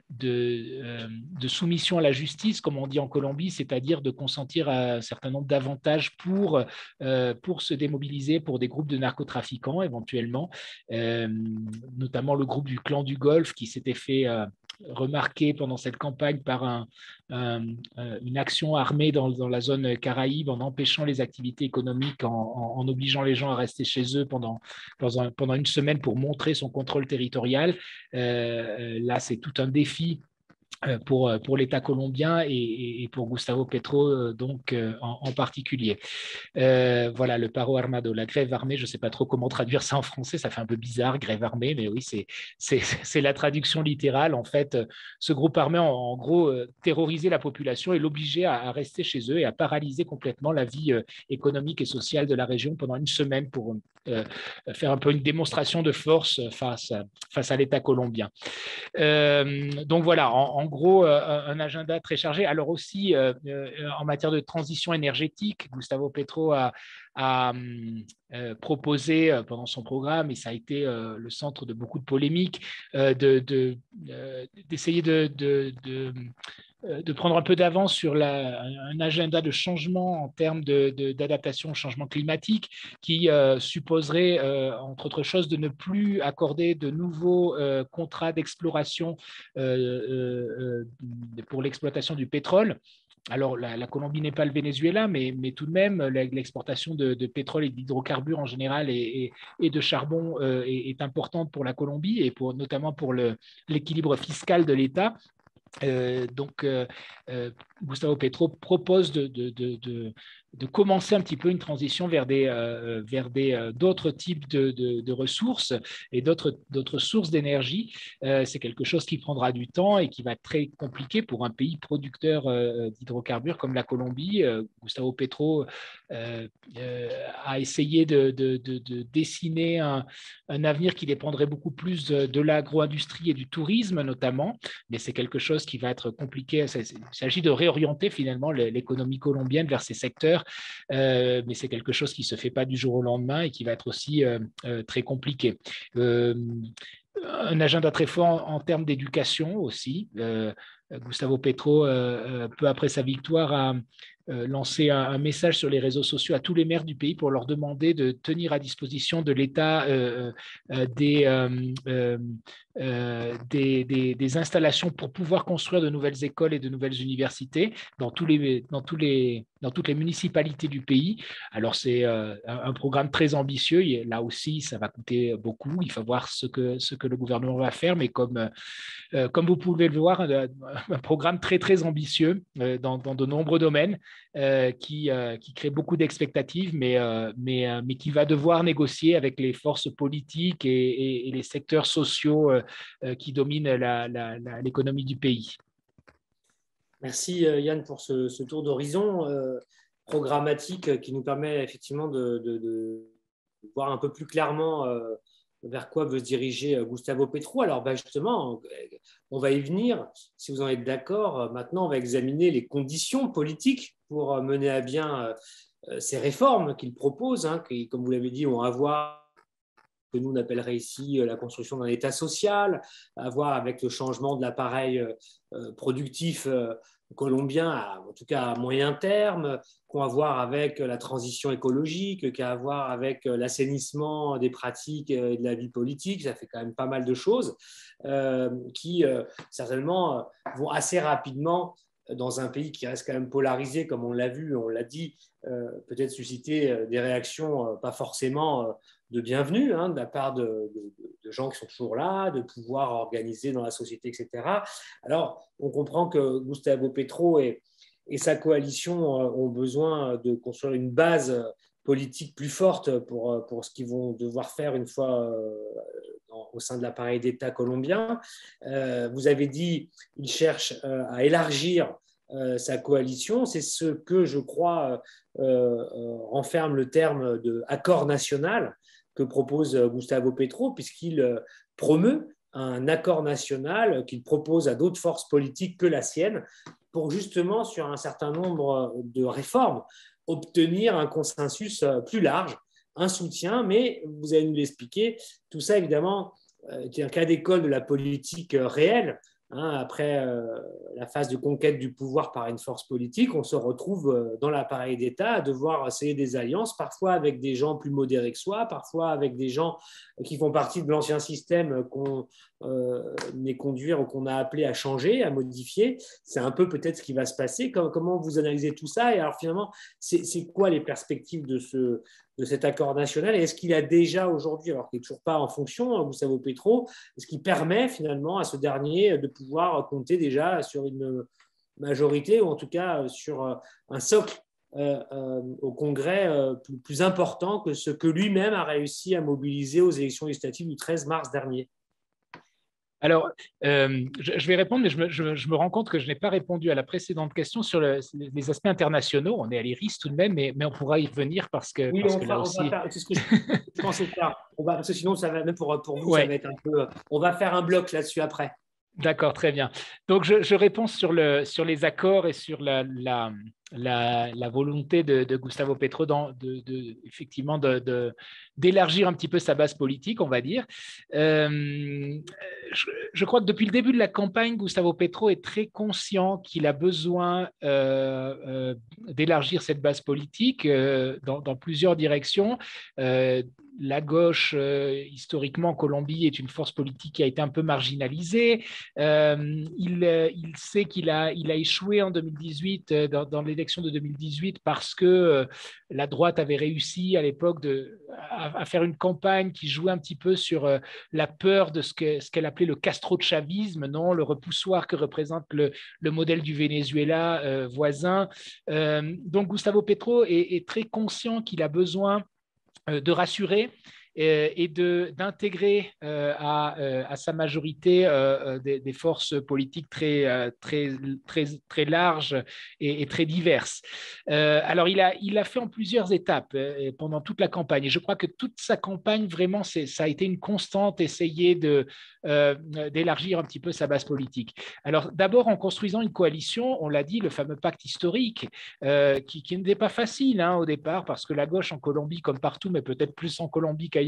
de soumission à la justice, comme on dit en Colombie, c'est-à-dire de consentir à un certain nombre d'avantages pour se démobiliser pour des groupes de narcotrafiquants éventuellement, notamment le groupe du clan du Golfe qui s'était fait remarqué pendant cette campagne par une action armée dans la zone Caraïbe en empêchant les activités économiques, en obligeant les gens à rester chez eux pendant une semaine pour montrer son contrôle territorial. Là, c'est tout un défi pour l'État colombien et pour Gustavo Petro en particulier. Voilà, le paro armado, la grève armée, je ne sais pas trop comment traduire ça en français, ça fait un peu bizarre, grève armée, mais oui, c'est la traduction littérale. En fait, ce groupe armé, en gros, terrorisait la population et l'obligeait à rester chez eux et à paralyser complètement la vie économique et sociale de la région pendant une semaine pour faire un peu une démonstration de force face à l'État colombien. Donc voilà, en gros, un agenda très chargé. Alors aussi, en matière de transition énergétique, Gustavo Petro a proposé pendant son programme, et ça a été le centre de beaucoup de polémiques, d'essayer de prendre un peu d'avance sur un agenda de changement en termes d'adaptation au changement climatique qui supposerait, entre autres choses, de ne plus accorder de nouveaux contrats d'exploration pour l'exploitation du pétrole. Alors, la Colombie n'est pas le Venezuela, mais tout de même, l'exportation de pétrole et d'hydrocarbures en général et de charbon est importante pour la Colombie et notamment pour l'équilibre fiscal de l'État. Gustavo Petro propose de commencer un petit peu une transition vers d'autres types de ressources et d'autres sources d'énergie. C'est quelque chose qui prendra du temps et qui va être très compliqué pour un pays producteur d'hydrocarbures comme la Colombie. Gustavo Petro a essayé de dessiner un avenir qui dépendrait beaucoup plus de l'agro-industrie et du tourisme notamment, mais c'est quelque chose qui va être compliqué. Il s'agit de réorienter finalement l'économie colombienne vers ces secteurs, mais c'est quelque chose qui ne se fait pas du jour au lendemain et qui va être aussi très compliqué. Un agenda très fort en termes d'éducation aussi. Gustavo Petro, peu après sa victoire, a lancé un message sur les réseaux sociaux à tous les maires du pays pour leur demander de tenir à disposition de l'État des installations pour pouvoir construire de nouvelles écoles et de nouvelles universités dans toutes les municipalités du pays. Alors, c'est un programme très ambitieux. Là aussi, ça va coûter beaucoup. Il faut voir ce que le gouvernement va faire, mais comme vous pouvez le voir, un programme très, très ambitieux dans de nombreux domaines qui crée beaucoup d'expectatives, mais qui va devoir négocier avec les forces politiques et les secteurs sociaux qui dominent l'économie du pays. Merci Yann pour ce tour d'horizon programmatique qui nous permet effectivement de voir un peu plus clairement vers quoi veut se diriger Gustavo Petro. Alors justement, on va y venir. Si vous en êtes d'accord, maintenant on va examiner les conditions politiques pour mener à bien ces réformes qu'il propose, qui, comme vous l'avez dit, ont à voir que nous on appellerait ici la construction d'un État social, à voir avec le changement de l'appareil productif colombien, en tout cas à moyen terme, qu'on a à voir avec la transition écologique, qu'à à voir avec l'assainissement des pratiques et de la vie politique. Ça fait quand même pas mal de choses qui certainement vont assez rapidement dans un pays qui reste quand même polarisé, comme on l'a vu, on l'a dit, peut-être susciter des réactions pas forcément de bienvenue de la part de gens qui sont toujours là, de pouvoir organiser dans la société, etc. Alors, on comprend que Gustavo Petro et sa coalition ont besoin de construire une base politique plus forte pour ce qu'ils vont devoir faire une fois au sein de l'appareil d'État colombien. Vous avez dit qu'il cherche à élargir sa coalition. C'est ce que je crois renferme le terme d'accord national que propose Gustavo Petro, puisqu'il promeut un accord national qu'il propose à d'autres forces politiques que la sienne pour justement, sur un certain nombre de réformes, obtenir un consensus plus large, un soutien, mais vous allez nous l'expliquer, tout ça évidemment était un cas d'école de la politique réelle. Après la phase de conquête du pouvoir par une force politique, on se retrouve dans l'appareil d'État à devoir essayer des alliances, parfois avec des gens plus modérés que soi, parfois avec des gens qui font partie de l'ancien système qu'on est conduire ou qu'on a appelé à changer, à modifier. C'est un peu peut-être ce qui va se passer. Comment vous analysez tout ça? Et alors finalement, c'est quoi les perspectives de cet accord national? Et est-ce qu'il a déjà aujourd'hui, alors qu'il n'est toujours pas en fonction, Gustavo Petro, est-ce qu'il permet finalement à ce dernier de pouvoir compter déjà sur une majorité ou en tout cas sur un socle au Congrès plus important que ce que lui-même a réussi à mobiliser aux élections législatives du 13 mars dernier? Alors, je vais répondre, mais je me rends compte que je n'ai pas répondu à la précédente question sur les aspects internationaux. On est à l'IRIS tout de même, mais on pourra y revenir parce que, oui, parce que là on aussi. va faire, c'est ce que je pensais faire. Parce que sinon, ça va, même pour vous, ça Ouais. va être un peu. On va faire un bloc là-dessus après. D'accord, très bien. Donc, je réponds sur les accords et sur la volonté de Gustavo Petro effectivement d'élargir un petit peu sa base politique, on va dire. Je crois que depuis le début de la campagne, Gustavo Petro est très conscient qu'il a besoin d'élargir cette base politique dans plusieurs directions. La gauche, historiquement, en Colombie, est une force politique qui a été un peu marginalisée. Il sait qu'il a échoué en 2018, dans l'élection de 2018, parce que la droite avait réussi à l'époque à faire une campagne qui jouait un petit peu sur la peur de ce qu'elle appelait le castrochavisme, non, le repoussoir que représente le modèle du Venezuela voisin. Donc Gustavo Petro est très conscient qu'il a besoin de rassurer et d'intégrer à sa majorité des forces politiques très larges et très diverses. Alors, il l'a fait en plusieurs étapes pendant toute la campagne. Et je crois que toute sa campagne, vraiment, ça a été une constante, essayer d'élargir un petit peu sa base politique. Alors, d'abord, en construisant une coalition, on l'a dit, le fameux pacte historique, qui n'était pas facile au départ, parce que la gauche en Colombie, comme partout, mais peut-être plus en Colombie qu'ailleurs,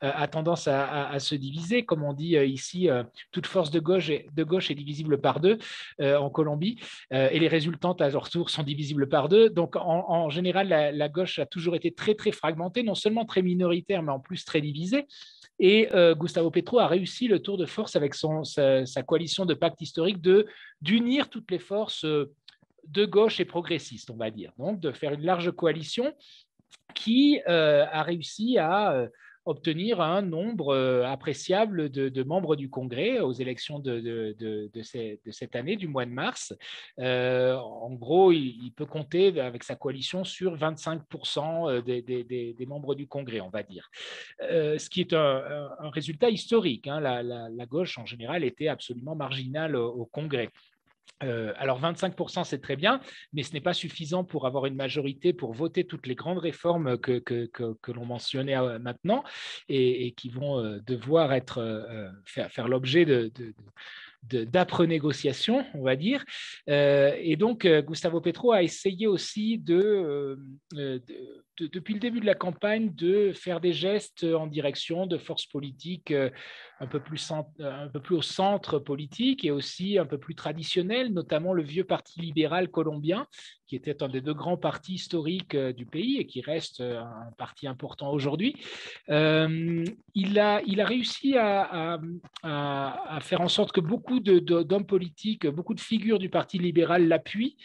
a tendance à se diviser. Comme on dit ici, toute force de gauche est divisible par deux en Colombie, et les résultantes à leur tour sont divisibles par deux. Donc, en général, la gauche a toujours été très, très fragmentée, non seulement très minoritaire, mais en plus très divisée. Et Gustavo Petro a réussi le tour de force avec sa coalition de pacte historique d'unir toutes les forces de gauche et progressistes, on va dire. Donc, de faire une large coalition qui a réussi à obtenir un nombre appréciable de membres du Congrès aux élections de cette année, du mois de mars. En gros, il peut compter avec sa coalition sur 25% des membres du Congrès, on va dire. Ce qui est un résultat historique. La gauche, en général, était absolument marginale au Congrès. Alors 25%, c'est très bien, mais ce n'est pas suffisant pour avoir une majorité pour voter toutes les grandes réformes que l'on mentionnait maintenant et qui vont devoir faire l'objet d'âpres négociations, on va dire. Et donc, Gustavo Petro a essayé aussi depuis le début de la campagne, de faire des gestes en direction de forces politiques un peu plus au centre politique et aussi un peu plus traditionnelles, notamment le vieux Parti libéral colombien, qui était un des deux grands partis historiques du pays et qui reste un parti important aujourd'hui. Il a réussi à faire en sorte que beaucoup d'hommes politiques, beaucoup de figures du Parti libéral l'appuient,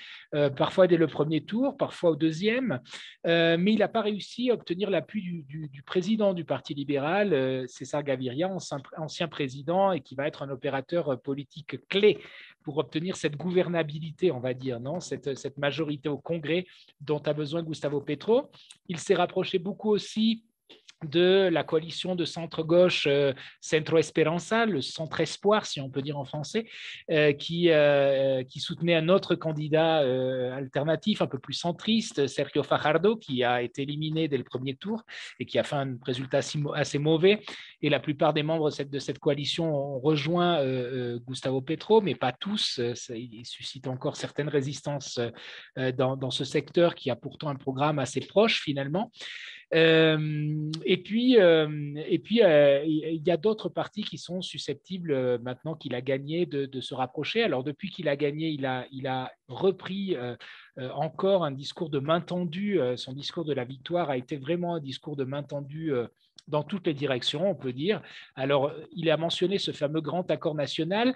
parfois dès le premier tour, parfois au deuxième, mais il n'a pas réussi à obtenir l'appui du président du Parti libéral, César Gaviria, ancien président, et qui va être un opérateur politique clé pour obtenir cette gouvernabilité, on va dire, non, cette majorité au Congrès dont a besoin Gustavo Petro. Il s'est rapproché beaucoup aussi de la coalition de centre-gauche Centro Esperanza, le centre espoir, si on peut dire en français, qui soutenait un autre candidat alternatif, un peu plus centriste, Sergio Fajardo, qui a été éliminé dès le premier tour et qui a fait un résultat assez mauvais. Et la plupart des membres de cette coalition ont rejoint Gustavo Petro, mais pas tous. Il suscite encore certaines résistances dans ce secteur qui a pourtant un programme assez proche finalement. Il y a d'autres partis qui sont susceptibles, maintenant qu'il a gagné, de se rapprocher. Alors, depuis qu'il a gagné, il a repris encore un discours de main tendue. Son discours de la victoire a été vraiment un discours de main tendue dans toutes les directions, on peut dire. Alors, il a mentionné ce fameux grand accord national.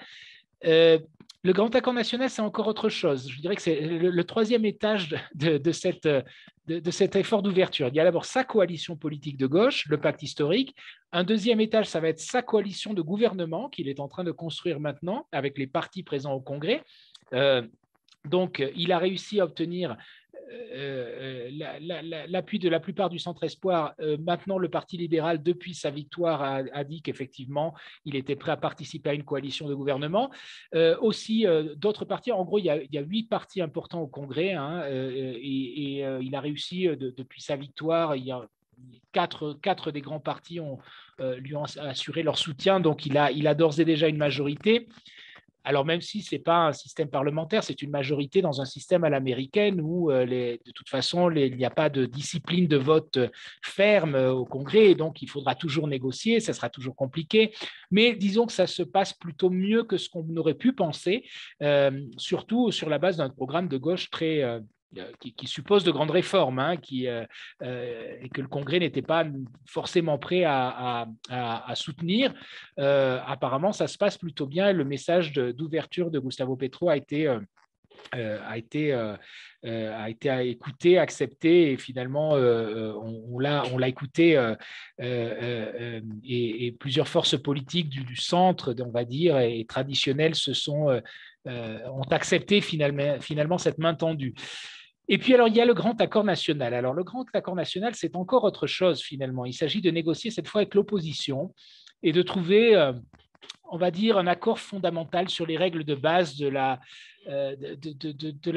Le grand accord national, c'est encore autre chose. Je dirais que c'est le troisième étage de cet effort d'ouverture. Il y a d'abord sa coalition politique de gauche, le pacte historique. Un deuxième étage, ça va être sa coalition de gouvernement qu'il est en train de construire maintenant avec les partis présents au Congrès. Donc, il a réussi à obtenir l'appui de la plupart du centre-espoir. Maintenant, le Parti libéral, depuis sa victoire, a dit qu'effectivement, il était prêt à participer à une coalition de gouvernement. Aussi, d'autres partis, en gros, il y a 8 partis importants au Congrès, hein, il a réussi, depuis sa victoire, il y a quatre des grands partis lui ont assuré leur soutien, donc il a d'ores et déjà une majorité. Alors, même si ce n'est pas un système parlementaire, c'est une majorité dans un système à l'américaine où, de toute façon, il n'y a pas de discipline de vote ferme au Congrès, et donc il faudra toujours négocier, ça sera toujours compliqué. Mais disons que ça se passe plutôt mieux que ce qu'on aurait pu penser, surtout sur la base d'un programme de gauche qui suppose de grandes réformes, hein, et que le Congrès n'était pas forcément prêt à soutenir. Apparemment, ça se passe plutôt bien. Le message d'ouverture de Gustavo Petro a été écouté, accepté, et finalement, on l'a écouté, et plusieurs forces politiques du centre, on va dire, et traditionnelles ont accepté finalement cette main tendue. Et puis, alors, il y a le grand accord national. Alors, le grand accord national, c'est encore autre chose, finalement. Il s'agit de négocier cette fois avec l'opposition et de trouver, on va dire, un accord fondamental sur les règles de base de la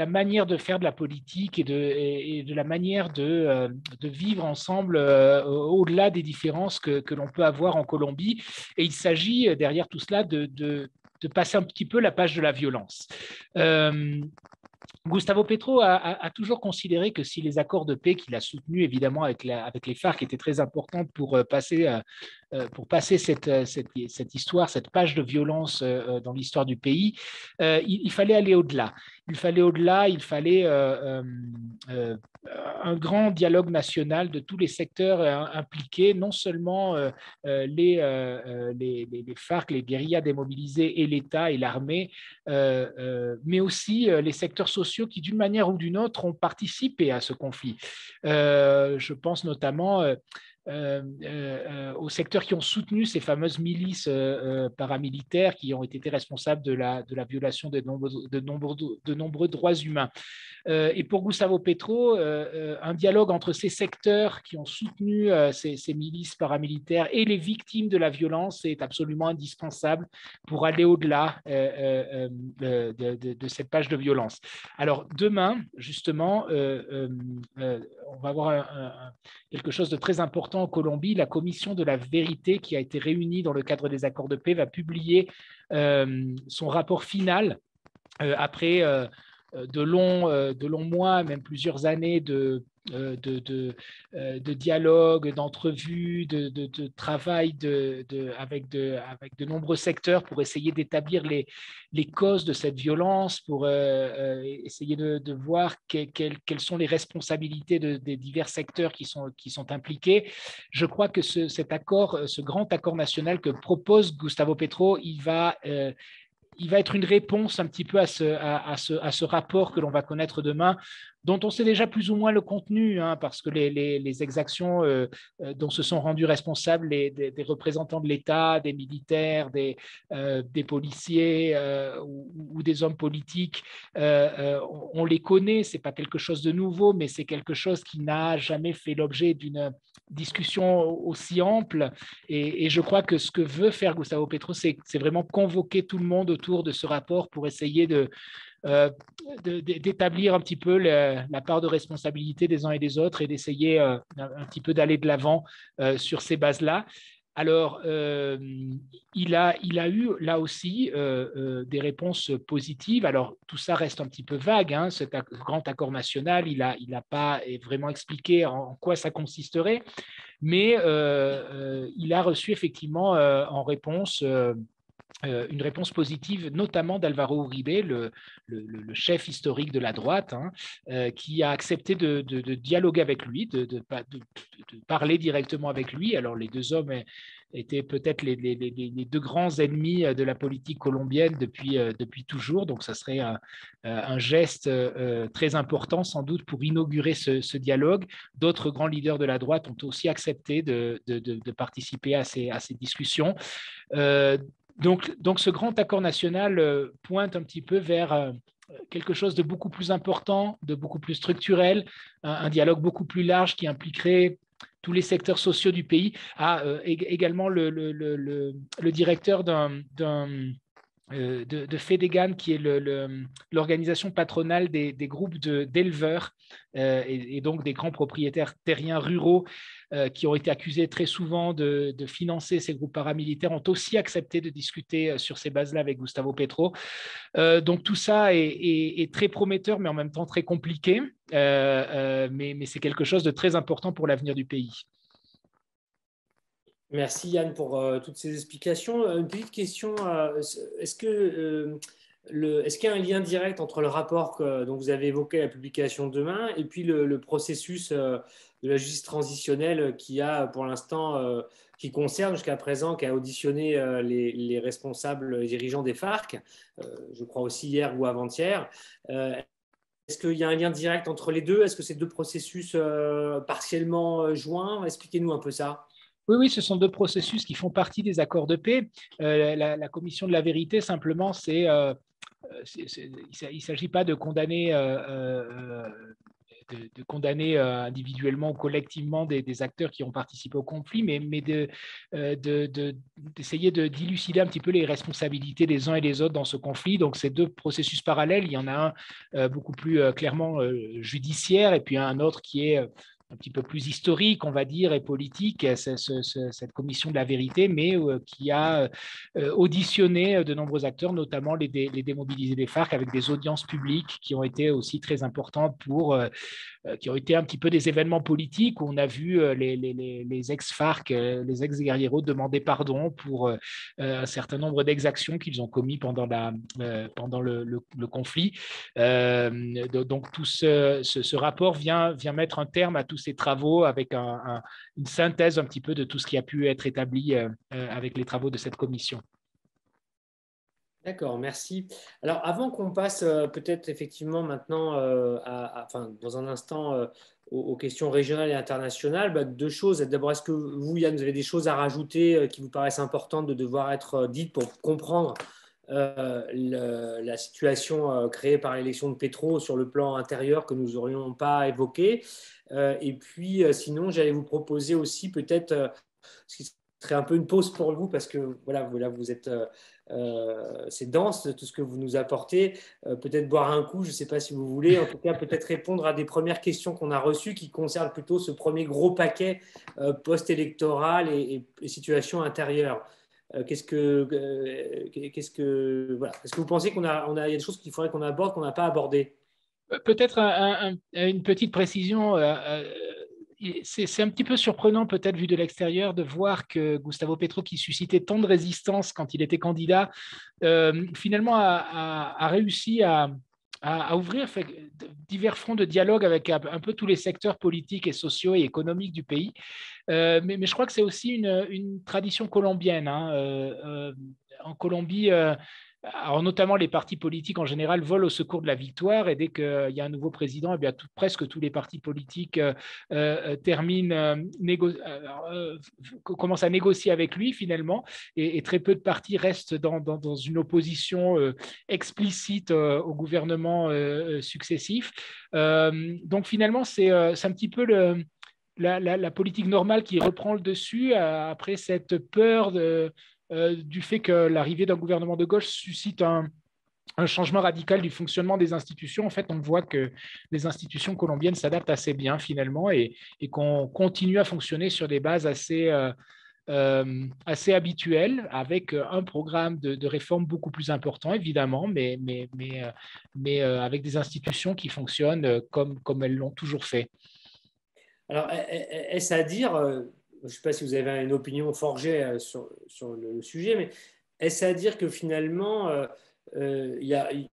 manière de faire de la politique et de la manière de vivre ensemble au-delà des différences que l'on peut avoir en Colombie. Et il s'agit, derrière tout cela, de passer un petit peu la page de la violence. Gustavo Petro a toujours considéré que si les accords de paix qu'il a soutenus, évidemment, avec les FARC, étaient très importants pour passer cette histoire, cette page de violence dans l'histoire du pays, il fallait aller au-delà. Il fallait un grand dialogue national de tous les secteurs impliqués, non seulement les FARC, les guérillas démobilisées et l'État et l'armée, mais aussi les secteurs sociaux qui, d'une manière ou d'une autre, ont participé à ce conflit. Je pense notamment aux secteurs qui ont soutenu ces fameuses milices paramilitaires qui ont été responsables de la violation de nombreux droits humains. Et pour Gustavo Petro, un dialogue entre ces secteurs qui ont soutenu ces milices paramilitaires et les victimes de la violence est absolument indispensable pour aller au-delà de cette page de violence. Alors demain, justement, on va avoir quelque chose de très important en Colombie. La commission de la vérité qui a été réunie dans le cadre des accords de paix va publier son rapport final après de longs mois, même plusieurs années de dialogue, d'entrevues, de travail avec de nombreux secteurs pour essayer d'établir les causes de cette violence, pour essayer de voir quelles sont les responsabilités des divers secteurs qui sont impliqués. Je crois que ce grand accord national que propose Gustavo Petro, il va être une réponse un petit peu à ce rapport que l'on va connaître demain, dont on sait déjà plus ou moins le contenu, hein, parce que les exactions dont se sont rendus responsables des représentants de l'État, des militaires, des policiers ou des hommes politiques, on les connaît, ce n'est pas quelque chose de nouveau, mais c'est quelque chose qui n'a jamais fait l'objet d'une discussion aussi ample. Et je crois que ce que veut faire Gustavo Petro, c'est vraiment convoquer tout le monde autour de ce rapport pour essayer d'établir un petit peu la part de responsabilité des uns et des autres et d'essayer un petit peu d'aller de l'avant sur ces bases-là. Alors, il a eu là aussi des réponses positives. Alors, tout ça reste un petit peu vague, hein, cet grand accord national, il a pas vraiment expliqué en quoi ça consisterait, mais il a reçu effectivement en réponse une réponse positive, notamment d'Alvaro Uribe, le chef historique de la droite, hein, qui a accepté de dialoguer avec lui, de parler directement avec lui. Alors, les deux hommes étaient peut-être les deux grands ennemis de la politique colombienne depuis toujours. Donc, ça serait un geste très important, sans doute, pour inaugurer ce dialogue. D'autres grands leaders de la droite ont aussi accepté de participer à ces discussions. Donc, ce grand accord national pointe un petit peu vers quelque chose de beaucoup plus important, de beaucoup plus structurel, un dialogue beaucoup plus large qui impliquerait tous les secteurs sociaux du pays. Également le directeur de FEDEGAN, qui est l'organisation patronale des groupes d'éleveurs et donc des grands propriétaires terriens ruraux qui ont été accusés très souvent de financer ces groupes paramilitaires, ont aussi accepté de discuter sur ces bases-là avec Gustavo Petro. Donc tout ça est très prometteur, mais en même temps très compliqué, mais c'est quelque chose de très important pour l'avenir du pays. Merci Yann pour toutes ces explications. Une petite question, est-ce qu'il y a un lien direct entre le rapport dont vous avez évoqué la publication demain et puis le processus de la justice transitionnelle qui concerne jusqu'à présent, qui a auditionné les responsables, les dirigeants des FARC, je crois aussi hier ou avant-hier. Est-ce qu'il y a un lien direct entre les deux? Est-ce que c'est deux processus partiellement joints? Expliquez-nous un peu ça. Oui, ce sont deux processus qui font partie des accords de paix. La commission de la vérité, simplement, il ne s'agit pas de condamner, individuellement ou collectivement des acteurs qui ont participé au conflit, mais d'essayer d'élucider un petit peu les responsabilités des uns et des autres dans ce conflit. Donc, c'est deux processus parallèles. Il y en a un beaucoup plus clairement judiciaire et puis un autre qui est un petit peu plus historique, on va dire, et politique, cette commission de la vérité, mais qui a auditionné de nombreux acteurs, notamment les démobilisés des FARC, avec des audiences publiques qui ont été aussi très importantes qui ont été un petit peu des événements politiques où on a vu les ex-FARC, les ex-guerrieros demander pardon pour un certain nombre d'exactions qu'ils ont commis pendant le conflit. Donc, tout ce rapport vient mettre un terme à tous ces travaux avec une synthèse un petit peu de tout ce qui a pu être établi avec les travaux de cette commission. D'accord, merci. Alors, avant qu'on passe peut-être effectivement maintenant, dans un instant, aux questions régionales et internationales, deux choses. D'abord, est-ce que vous, Yann, vous avez des choses à rajouter qui vous paraissent importantes de devoir être dites pour comprendre la situation créée par l'élection de Petro sur le plan intérieur que nous n'aurions pas évoqué? Et puis, sinon, j'allais vous proposer aussi peut-être, ce qui serait un peu une pause pour vous, parce que voilà, vous êtes... c'est dense tout ce que vous nous apportez. Peut-être boire un coup, je ne sais pas si vous voulez. En tout cas, peut-être répondre à des premières questions qu'on a reçues qui concernent plutôt ce premier gros paquet post-électoral et situation intérieure. Est-ce que vous pensez il y a des choses qu'il faudrait qu'on aborde qu'on n'a pas abordées? Peut-être une petite précision. C'est un petit peu surprenant, peut-être vu de l'extérieur, de voir que Gustavo Petro, qui suscitait tant de résistance quand il était candidat, finalement a réussi à ouvrir divers fronts de dialogue avec un peu tous les secteurs politiques et sociaux et économiques du pays. Mais je crois que c'est aussi une tradition colombienne, hein. En Colombie, alors notamment les partis politiques en général volent au secours de la victoire, et dès qu'il y a un nouveau président, eh bien, presque tous les partis politiques commencent à négocier avec lui finalement, et très peu de partis restent dans une opposition explicite au gouvernement successif. Donc finalement, c'est un petit peu la politique normale qui reprend le dessus après cette peur du fait que l'arrivée d'un gouvernement de gauche suscite un changement radical du fonctionnement des institutions. En fait, on voit que les institutions colombiennes s'adaptent assez bien finalement, et qu'on continue à fonctionner sur des bases assez habituel, avec un programme de réforme beaucoup plus important, évidemment, mais avec des institutions qui fonctionnent comme elles l'ont toujours fait. Alors, est-ce à dire, je ne sais pas si vous avez une opinion forgée sur le sujet, mais est-ce à dire que finalement, il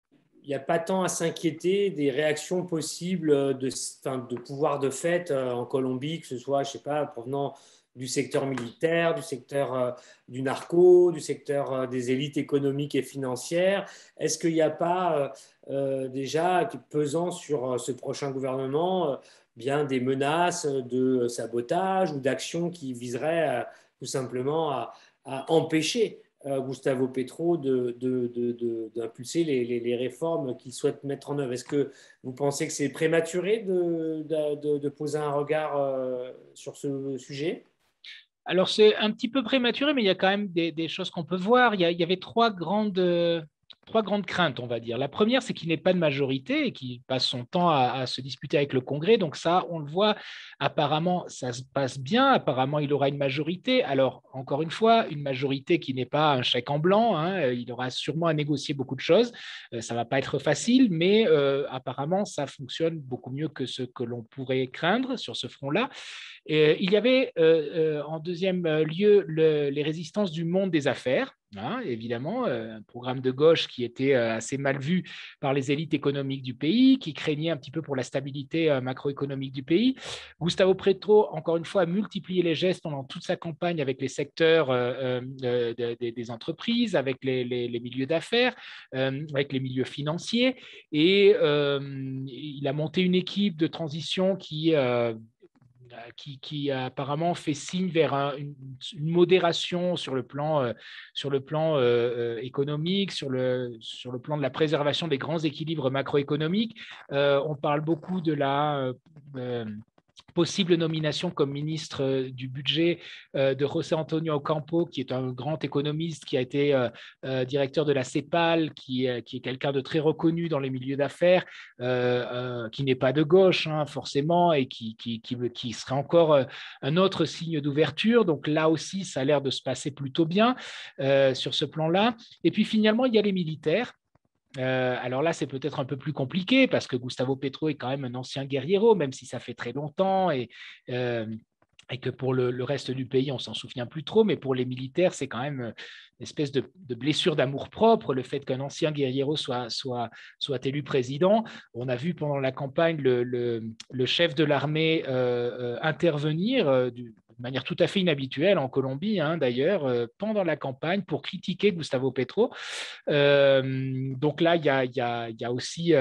n'y a pas tant à s'inquiéter des réactions possibles de pouvoir de fait en Colombie, que ce soit, je ne sais pas, provenant du secteur militaire, du secteur du narco, du secteur des élites économiques et financières. Est-ce qu'il n'y a pas déjà pesant sur ce prochain gouvernement bien des menaces de sabotage ou d'actions qui viseraient tout simplement à empêcher Gustavo Petro d'impulser les réformes qu'il souhaite mettre en œuvre. Est-ce que vous pensez que c'est prématuré de poser un regard sur ce sujet? Alors, c'est un petit peu prématuré, mais il y a quand même des choses qu'on peut voir. Il y avait trois grandes craintes, on va dire. La première, c'est qu'il n'ait pas de majorité et qu'il passe son temps à se disputer avec le Congrès. Donc ça, on le voit, apparemment, ça se passe bien. Apparemment, il aura une majorité. Alors, encore une fois, une majorité qui n'est pas un chèque en blanc, hein. Il aura sûrement à négocier beaucoup de choses. Ça ne va pas être facile, mais apparemment, ça fonctionne beaucoup mieux que ce que l'on pourrait craindre sur ce front-là. Il y avait en deuxième lieu les résistances du monde des affaires, hein, évidemment, un programme de gauche qui était assez mal vu par les élites économiques du pays, qui craignait un petit peu pour la stabilité macroéconomique du pays. Gustavo Petro, encore une fois, a multiplié les gestes pendant toute sa campagne avec les secteurs des entreprises, avec les milieux d'affaires, avec les milieux financiers, et il a monté une équipe de transition qui apparemment fait signe vers une modération sur le plan économique, sur le plan de la préservation des grands équilibres macroéconomiques. On parle beaucoup de la possible nomination comme ministre du budget de José Antonio Ocampo, qui est un grand économiste, qui a été directeur de la CEPAL, qui est quelqu'un de très reconnu dans les milieux d'affaires, qui n'est pas de gauche, hein, forcément, et qui serait encore un autre signe d'ouverture. Donc là aussi, ça a l'air de se passer plutôt bien sur ce plan-là. Et puis finalement, il y a les militaires. Alors là, c'est peut-être un peu plus compliqué parce que Gustavo Petro est quand même un ancien guerriero, même si ça fait très longtemps et que pour le reste du pays, on s'en souvient plus trop. Mais pour les militaires, c'est quand même une espèce de blessure d'amour-propre, le fait qu'un ancien guerriero soit élu président. On a vu pendant la campagne le chef de l'armée intervenir de manière tout à fait inhabituelle en Colombie, hein, d'ailleurs, pendant la campagne pour critiquer Gustavo Petro. Donc là, il y a aussi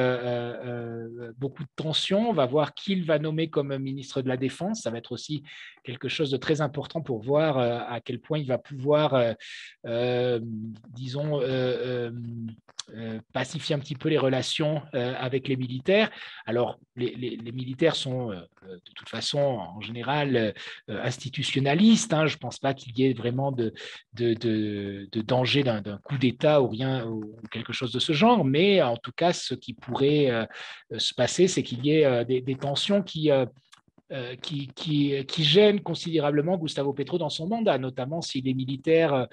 beaucoup de tensions. On va voir qui il va nommer comme ministre de la Défense. Ça va être aussi quelque chose de très important pour voir à quel point il va pouvoir, disons, pacifier un petit peu les relations avec les militaires. Alors, les militaires sont de toute façon, en général, institutionnalistes, hein. Je ne pense pas qu'il y ait vraiment de danger d'un coup d'État ou rien, ou quelque chose de ce genre, mais en tout cas, ce qui pourrait se passer, c'est qu'il y ait des tensions qui gênent considérablement Gustavo Petro dans son mandat, notamment si les militaires,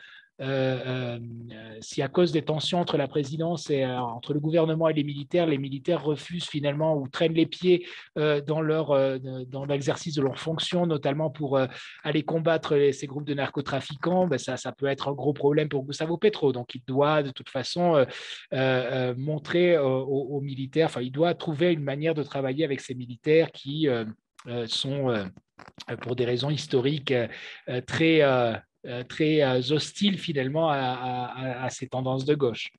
si à cause des tensions entre la présidence et entre le gouvernement et les militaires refusent finalement ou traînent les pieds dans l'exercice de leurs fonctions, notamment pour aller combattre ces groupes de narcotrafiquants, ben ça peut être un gros problème pour Gustavo Petro. Donc il doit de toute façon montrer aux militaires, enfin il doit trouver une manière de travailler avec ces militaires qui sont, pour des raisons historiques, très hostiles finalement à ces tendances de gauche.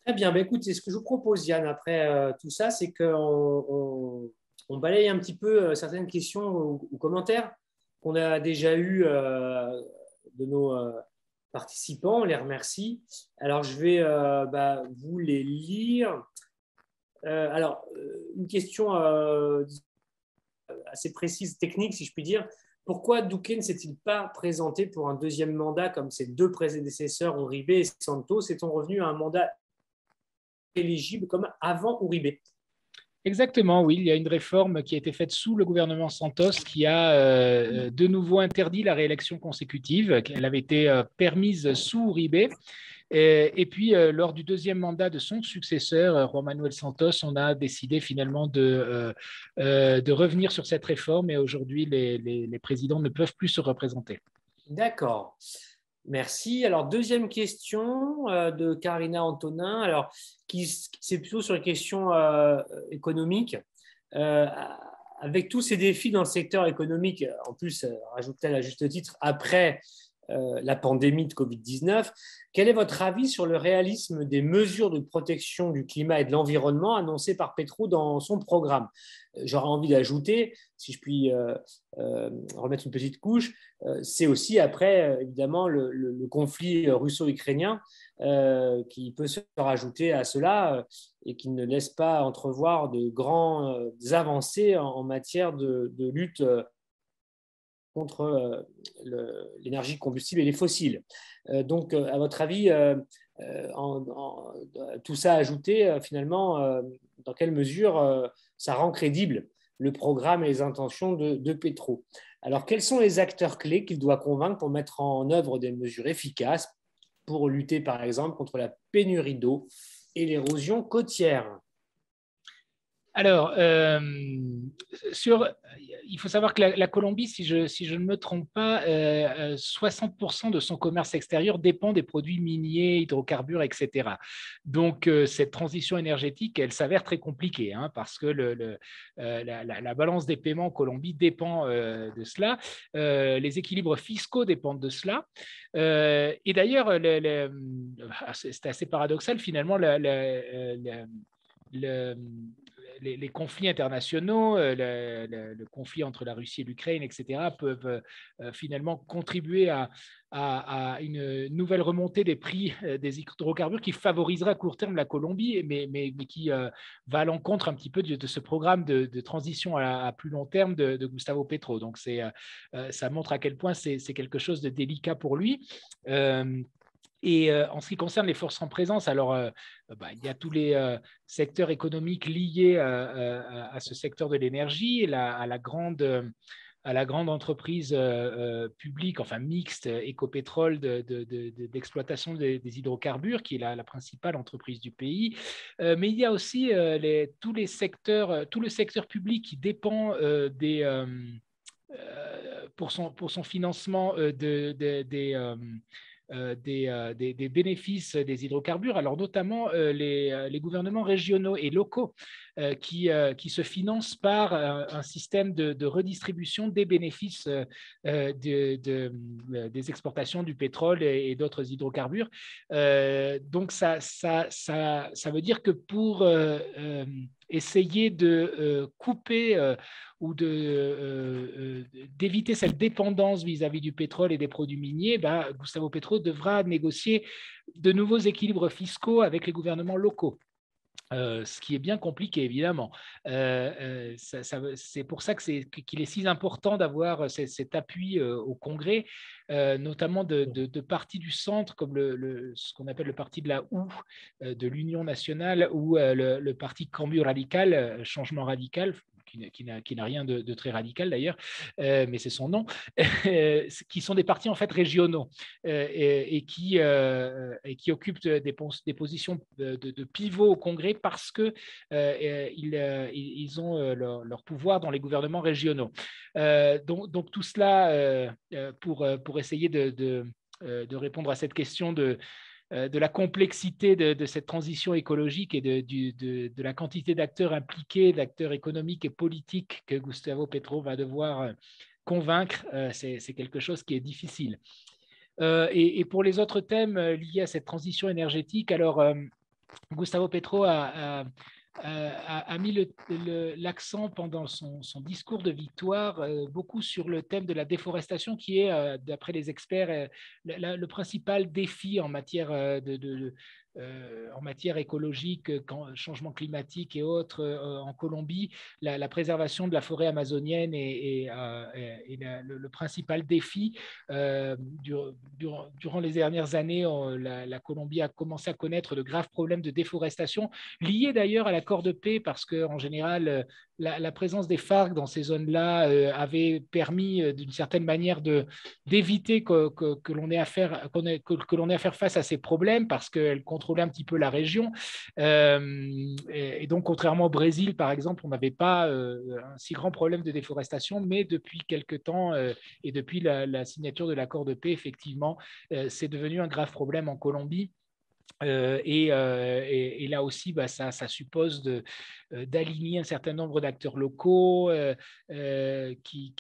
Très bien. Ben, écoutez, ce que je vous propose, Yann, après tout ça, c'est qu'on balaye un petit peu certaines questions ou commentaires qu'on a déjà eus de nos participants. On les remercie. Alors, je vais vous les lire. Une question assez précise, technique, si je puis dire. Pourquoi Duque ne s'est-il pas présenté pour un deuxième mandat comme ses deux prédécesseurs, Uribe et Santos? Est-on revenu à un mandat éligible comme avant Uribe? Exactement, oui. Il y a une réforme qui a été faite sous le gouvernement Santos qui a de nouveau interdit la réélection consécutive. Elle avait été permise sous Uribe. Et puis, lors du deuxième mandat de son successeur, Juan Manuel Santos, on a décidé finalement de revenir sur cette réforme et aujourd'hui, les présidents ne peuvent plus se représenter. D'accord. Merci. Alors, deuxième question de Karina Antonin, alors, c'est plutôt sur les questions économiques. Euh, avec tous ces défis dans le secteur économique, en plus, rajoute-t-elle à juste titre, après la pandémie de Covid-19, quel est votre avis sur le réalisme des mesures de protection du climat et de l'environnement annoncées par Petro dans son programme? J'aurais envie d'ajouter, si je puis remettre une petite couche, c'est aussi après, évidemment, le conflit russo-ukrainien qui peut se rajouter à cela et qui ne laisse pas entrevoir de grandes avancées en matière de lutte contre l'énergie combustible et les fossiles. Donc, à votre avis, tout ça ajouté, finalement, dans quelle mesure ça rend crédible le programme et les intentions de Petro? Alors, quels sont les acteurs clés qu'il doit convaincre pour mettre en œuvre des mesures efficaces pour lutter, par exemple, contre la pénurie d'eau et l'érosion côtière? Alors, il faut savoir que la Colombie, si je ne me trompe pas, 60% de son commerce extérieur dépend des produits miniers, hydrocarbures, etc. Donc, cette transition énergétique, elle s'avère très compliquée hein, parce que la balance des paiements en Colombie dépend de cela. Les équilibres fiscaux dépendent de cela. Et d'ailleurs, c'est assez paradoxal finalement, le, les conflits internationaux, le conflit entre la Russie et l'Ukraine, etc., peuvent finalement contribuer à une nouvelle remontée des prix des hydrocarbures qui favorisera à court terme la Colombie, mais qui va à l'encontre un petit peu de ce programme de transition à plus long terme de Gustavo Petro. Donc, ça montre à quel point c'est quelque chose de délicat pour lui. Et en ce qui concerne les forces en présence, alors il y a tous les secteurs économiques liés à ce secteur de l'énergie, à la grande entreprise publique, enfin mixte, Écopétrol d'exploitation des hydrocarbures, qui est la principale entreprise du pays. Mais il y a aussi tout le secteur public qui dépend pour son financement des bénéfices des hydrocarbures, alors notamment les gouvernements régionaux et locaux qui se financent par un système de redistribution des bénéfices des exportations du pétrole et d'autres hydrocarbures. Donc, ça veut dire que pour essayer de couper ou d'éviter cette dépendance vis-à-vis du pétrole et des produits miniers, Gustavo Petro devra négocier de nouveaux équilibres fiscaux avec les gouvernements locaux. Ce qui est bien compliqué, évidemment. C'est pour ça qu'il est si important d'avoir cet appui au Congrès, notamment de partis du centre, comme ce qu'on appelle le parti de la OU, de l'Union nationale, ou le parti Cambio Radical, Changement Radical, qui n'a rien de très radical d'ailleurs, mais c'est son nom, qui sont des partis en fait régionaux et qui occupent des positions de pivot au Congrès parce que ils ont leur pouvoir dans les gouvernements régionaux. Donc tout cela pour essayer de répondre à cette question de la complexité de cette transition écologique et de la quantité d'acteurs impliqués, d'acteurs économiques et politiques que Gustavo Petro va devoir convaincre, c'est quelque chose qui est difficile. Et pour les autres thèmes liés à cette transition énergétique, alors Gustavo Petro a mis l'accent pendant son discours de victoire beaucoup sur le thème de la déforestation qui est, d'après les experts, le principal défi en matière en matière écologique, changement climatique et autres en Colombie, la préservation de la forêt amazonienne est le principal défi. Durant les dernières années, la Colombie a commencé à connaître de graves problèmes de déforestation, liés d'ailleurs à l'accord de paix, parce qu'en général, la présence des FARC dans ces zones-là avait permis d'une certaine manière d'éviter que l'on ait à faire, que l'on ait à faire face à ces problèmes, parce qu'elles contrôlaient un petit peu la région. Et donc, contrairement au Brésil, par exemple, on n'avait pas un si grand problème de déforestation, mais depuis quelques temps et depuis la signature de l'accord de paix, effectivement, c'est devenu un grave problème en Colombie. Et là aussi, ça suppose d'aligner un certain nombre d'acteurs locaux qui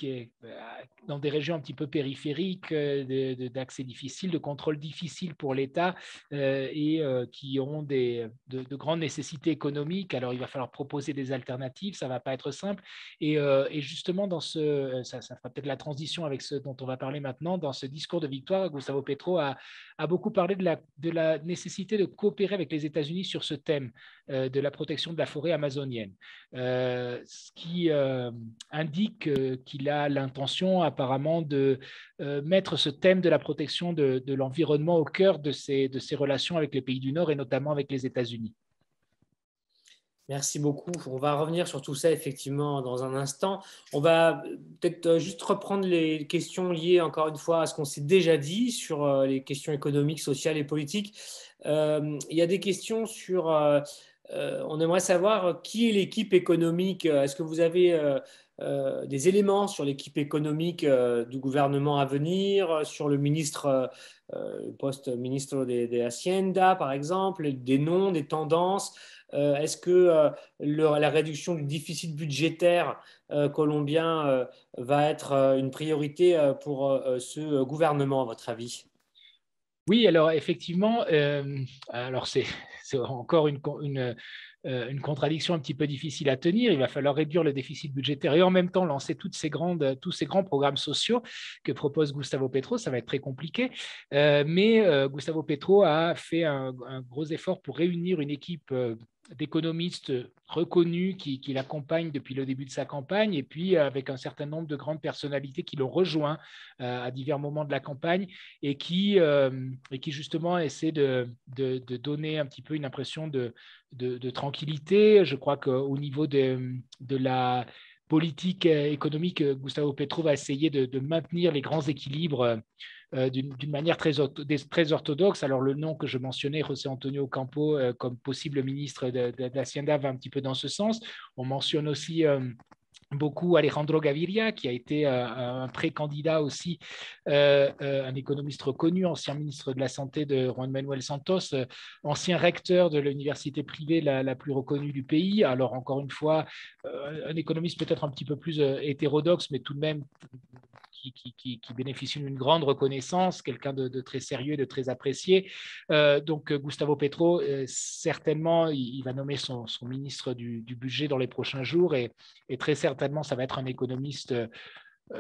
dans des régions un petit peu périphériques, d'accès difficile, de contrôle difficile pour l'État et qui ont de grandes nécessités économiques. Alors, il va falloir proposer des alternatives, ça ne va pas être simple. Et justement, ça fera peut-être la transition avec ce dont on va parler maintenant. Dans ce discours de victoire, Gustavo Petro a beaucoup parlé de la nécessité de coopérer avec les États-Unis sur ce thème de la protection de la forêt amazonienne, ce qui indique qu'il a l'intention apparemment de mettre ce thème de la protection de l'environnement au cœur de ses relations avec les pays du Nord et notamment avec les États-Unis. Merci beaucoup. On va revenir sur tout ça effectivement dans un instant. On va peut-être juste reprendre les questions liées encore une fois à ce qu'on s'est déjà dit sur les questions économiques, sociales et politiques. Il y a des questions sur... on aimerait savoir qui est l'équipe économique. Est-ce que vous avez des éléments sur l'équipe économique du gouvernement à venir, sur le ministre, post-ministre des Hacienda, par exemple, des noms, des tendances? Est-ce que la réduction du déficit budgétaire colombien va être une priorité pour ce gouvernement, à votre avis? Oui, alors effectivement, alors c'est encore une contradiction un petit peu difficile à tenir. Il va falloir réduire le déficit budgétaire et en même temps lancer tous ces grands programmes sociaux que propose Gustavo Petro. Ça va être très compliqué. Mais Gustavo Petro a fait un gros effort pour réunir une équipe d'économistes reconnus qui l'accompagnent depuis le début de sa campagne et puis avec un certain nombre de grandes personnalités qui l'ont rejoint à divers moments de la campagne et qui justement essaient de donner un petit peu une impression de tranquillité. Je crois qu'au niveau de la politique économique, Gustavo Petro va essayer de maintenir les grands équilibres d'une manière très orthodoxe. Alors, le nom que je mentionnais, José Antonio Campo, comme possible ministre d'Hacienda, va un petit peu dans ce sens. On mentionne aussi beaucoup Alejandro Gaviria, qui a été un pré-candidat aussi, un économiste reconnu, ancien ministre de la Santé de Juan Manuel Santos, ancien recteur de l'université privée la plus reconnue du pays. Alors, encore une fois, un économiste peut-être un petit peu plus hétérodoxe, mais tout de même qui bénéficie d'une grande reconnaissance, quelqu'un de très sérieux, de très apprécié. Donc, Gustavo Petro, certainement, il va nommer son ministre du budget dans les prochains jours et très certainement, ça va être un économiste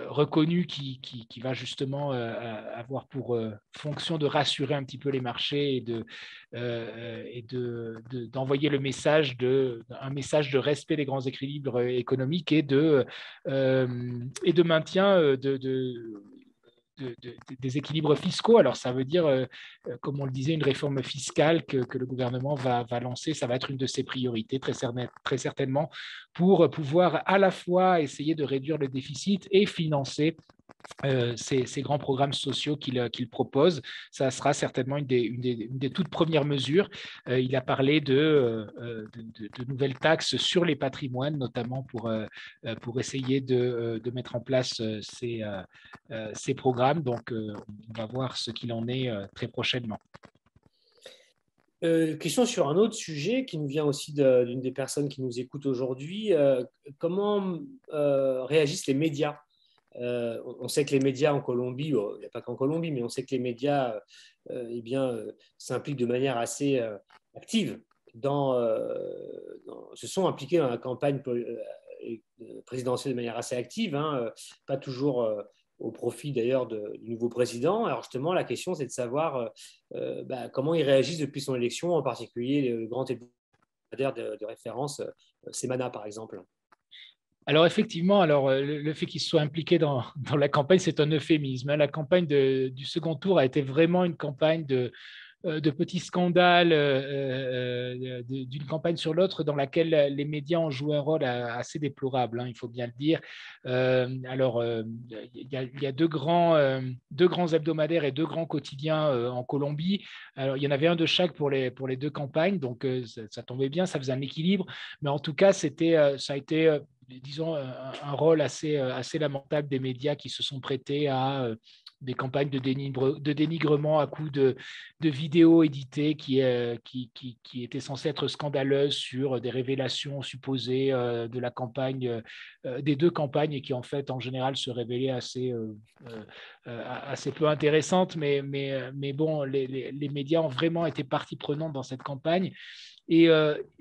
reconnu qui va justement avoir pour fonction de rassurer un petit peu les marchés et d'envoyer un message de respect des grands équilibres économiques et de maintien des équilibres fiscaux. Alors, ça veut dire, comme on le disait, une réforme fiscale que le gouvernement va lancer. Ça va être une de ses priorités, très certainement, pour pouvoir à la fois essayer de réduire le déficit et financer ces grands programmes sociaux qu'il propose. Ça sera certainement une des toutes premières mesures. Il a parlé de nouvelles taxes sur les patrimoines, notamment pour essayer de mettre en place ces programmes. Donc, on va voir ce qu'il en est très prochainement. Question sur un autre sujet qui nous vient aussi d'une des personnes qui nous écoutent aujourd'hui. Comment réagissent les médias? On sait que les médias en Colombie, il n'y a pas qu'en Colombie, mais on sait que les médias s'impliquent de manière assez active se sont impliqués dans la campagne présidentielle de manière assez active, hein, pas toujours au profit d'ailleurs du nouveau président. Alors justement, la question, c'est de savoir comment il réagit depuis son élection, en particulier le grand hebdomadaire de référence, Semana par exemple. Alors effectivement, le fait qu'il soit impliqué dans la campagne, c'est un euphémisme. La campagne du second tour a été vraiment une campagne de petits scandales d'une campagne sur l'autre dans laquelle les médias ont joué un rôle assez déplorable, il faut bien le dire. Il y a deux grands hebdomadaires et deux grands quotidiens en Colombie. Alors, il y en avait un de chaque pour les deux campagnes, donc ça tombait bien, ça faisait un équilibre. Mais en tout cas, ça a été disons, un rôle assez lamentable des médias qui se sont prêtés à des campagnes de dénigrement à coups de vidéos éditées qui étaient censées être scandaleuses sur des révélations supposées de la campagne, des deux campagnes, et qui en fait, en général, se révélaient assez peu intéressantes. Mais bon, les médias ont vraiment été partie prenante dans cette campagne. Et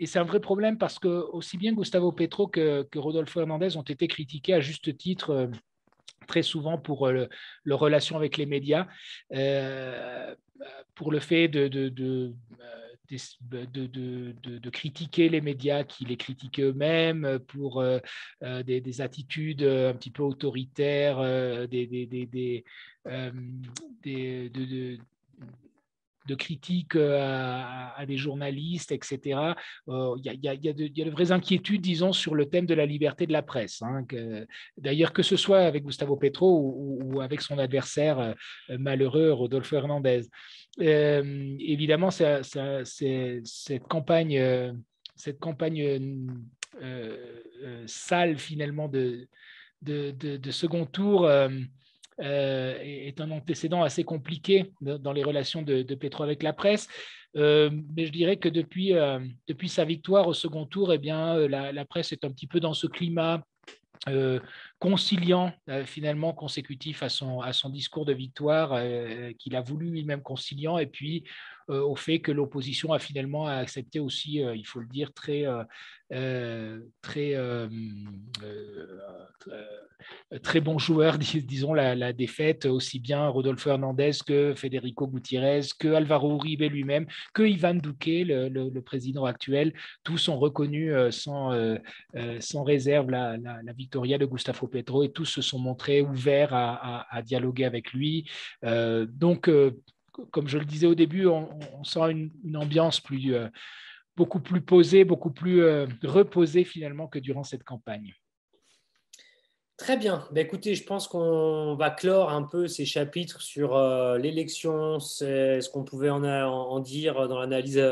c'est un vrai problème parce que aussi bien Gustavo Petro que Rodolfo Hernandez ont été critiqués à juste titre très souvent pour leur relation avec les médias, pour le fait de critiquer les médias qui les critiquaient eux-mêmes, pour des attitudes un petit peu autoritaires, de critiques à des journalistes, etc. Il y a de vraies inquiétudes, disons, sur le thème de la liberté de la presse. D'ailleurs, que ce soit avec Gustavo Petro ou avec son adversaire malheureux, Rodolfo Hernandez. Évidemment, cette campagne sale, finalement, de second tour est un antécédent assez compliqué dans les relations de Petro avec la presse. Mais je dirais que depuis sa victoire au second tour, eh bien, la presse est un petit peu dans ce climat conciliant, finalement consécutif à son discours de victoire, qu'il a voulu lui-même conciliant, et puis au fait que l'opposition a finalement accepté aussi, il faut le dire, très bon joueur, disons, la défaite, aussi bien Rodolfo Hernandez que Federico Gutiérrez, que Alvaro Uribe lui-même, que Iván Duque, le président actuel. Tous ont reconnu sans réserve la victoria de Gustavo Petro, et tous se sont montrés ouverts à dialoguer avec lui. Donc, comme je le disais au début, on sent une ambiance beaucoup plus posée, beaucoup plus reposée finalement que durant cette campagne. Très bien. Écoutez, je pense qu'on va clore un peu ces chapitres sur l'élection, ce qu'on pouvait en dire dans l'analyse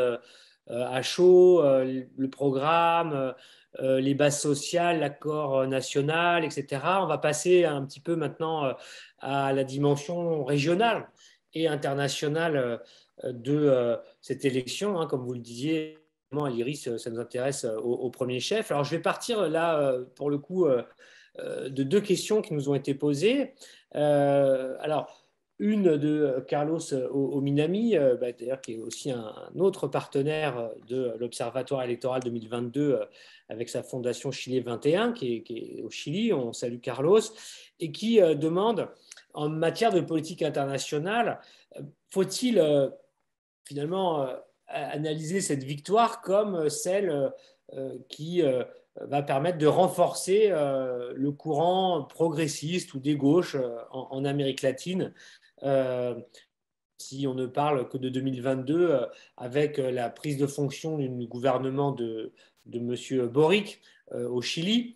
à chaud, le programme, les bases sociales, l'accord national, etc. On va passer un petit peu maintenant à la dimension régionale et internationale de cette élection. Comme vous le disiez, à l'IRIS, ça nous intéresse au premier chef. Alors, je vais partir là, pour le coup, de deux questions qui nous ont été posées. Alors, une de Carlos Ominami, d'ailleurs, qui est aussi un autre partenaire de l'Observatoire électoral 2022 avec sa fondation Chili 21, qui est au Chili. On salue Carlos, et qui demande, en matière de politique internationale, faut-il finalement analyser cette victoire comme celle qui va permettre de renforcer le courant progressiste ou des gauches en Amérique latine, si on ne parle que de 2022, avec la prise de fonction du gouvernement de M. Boric au Chili,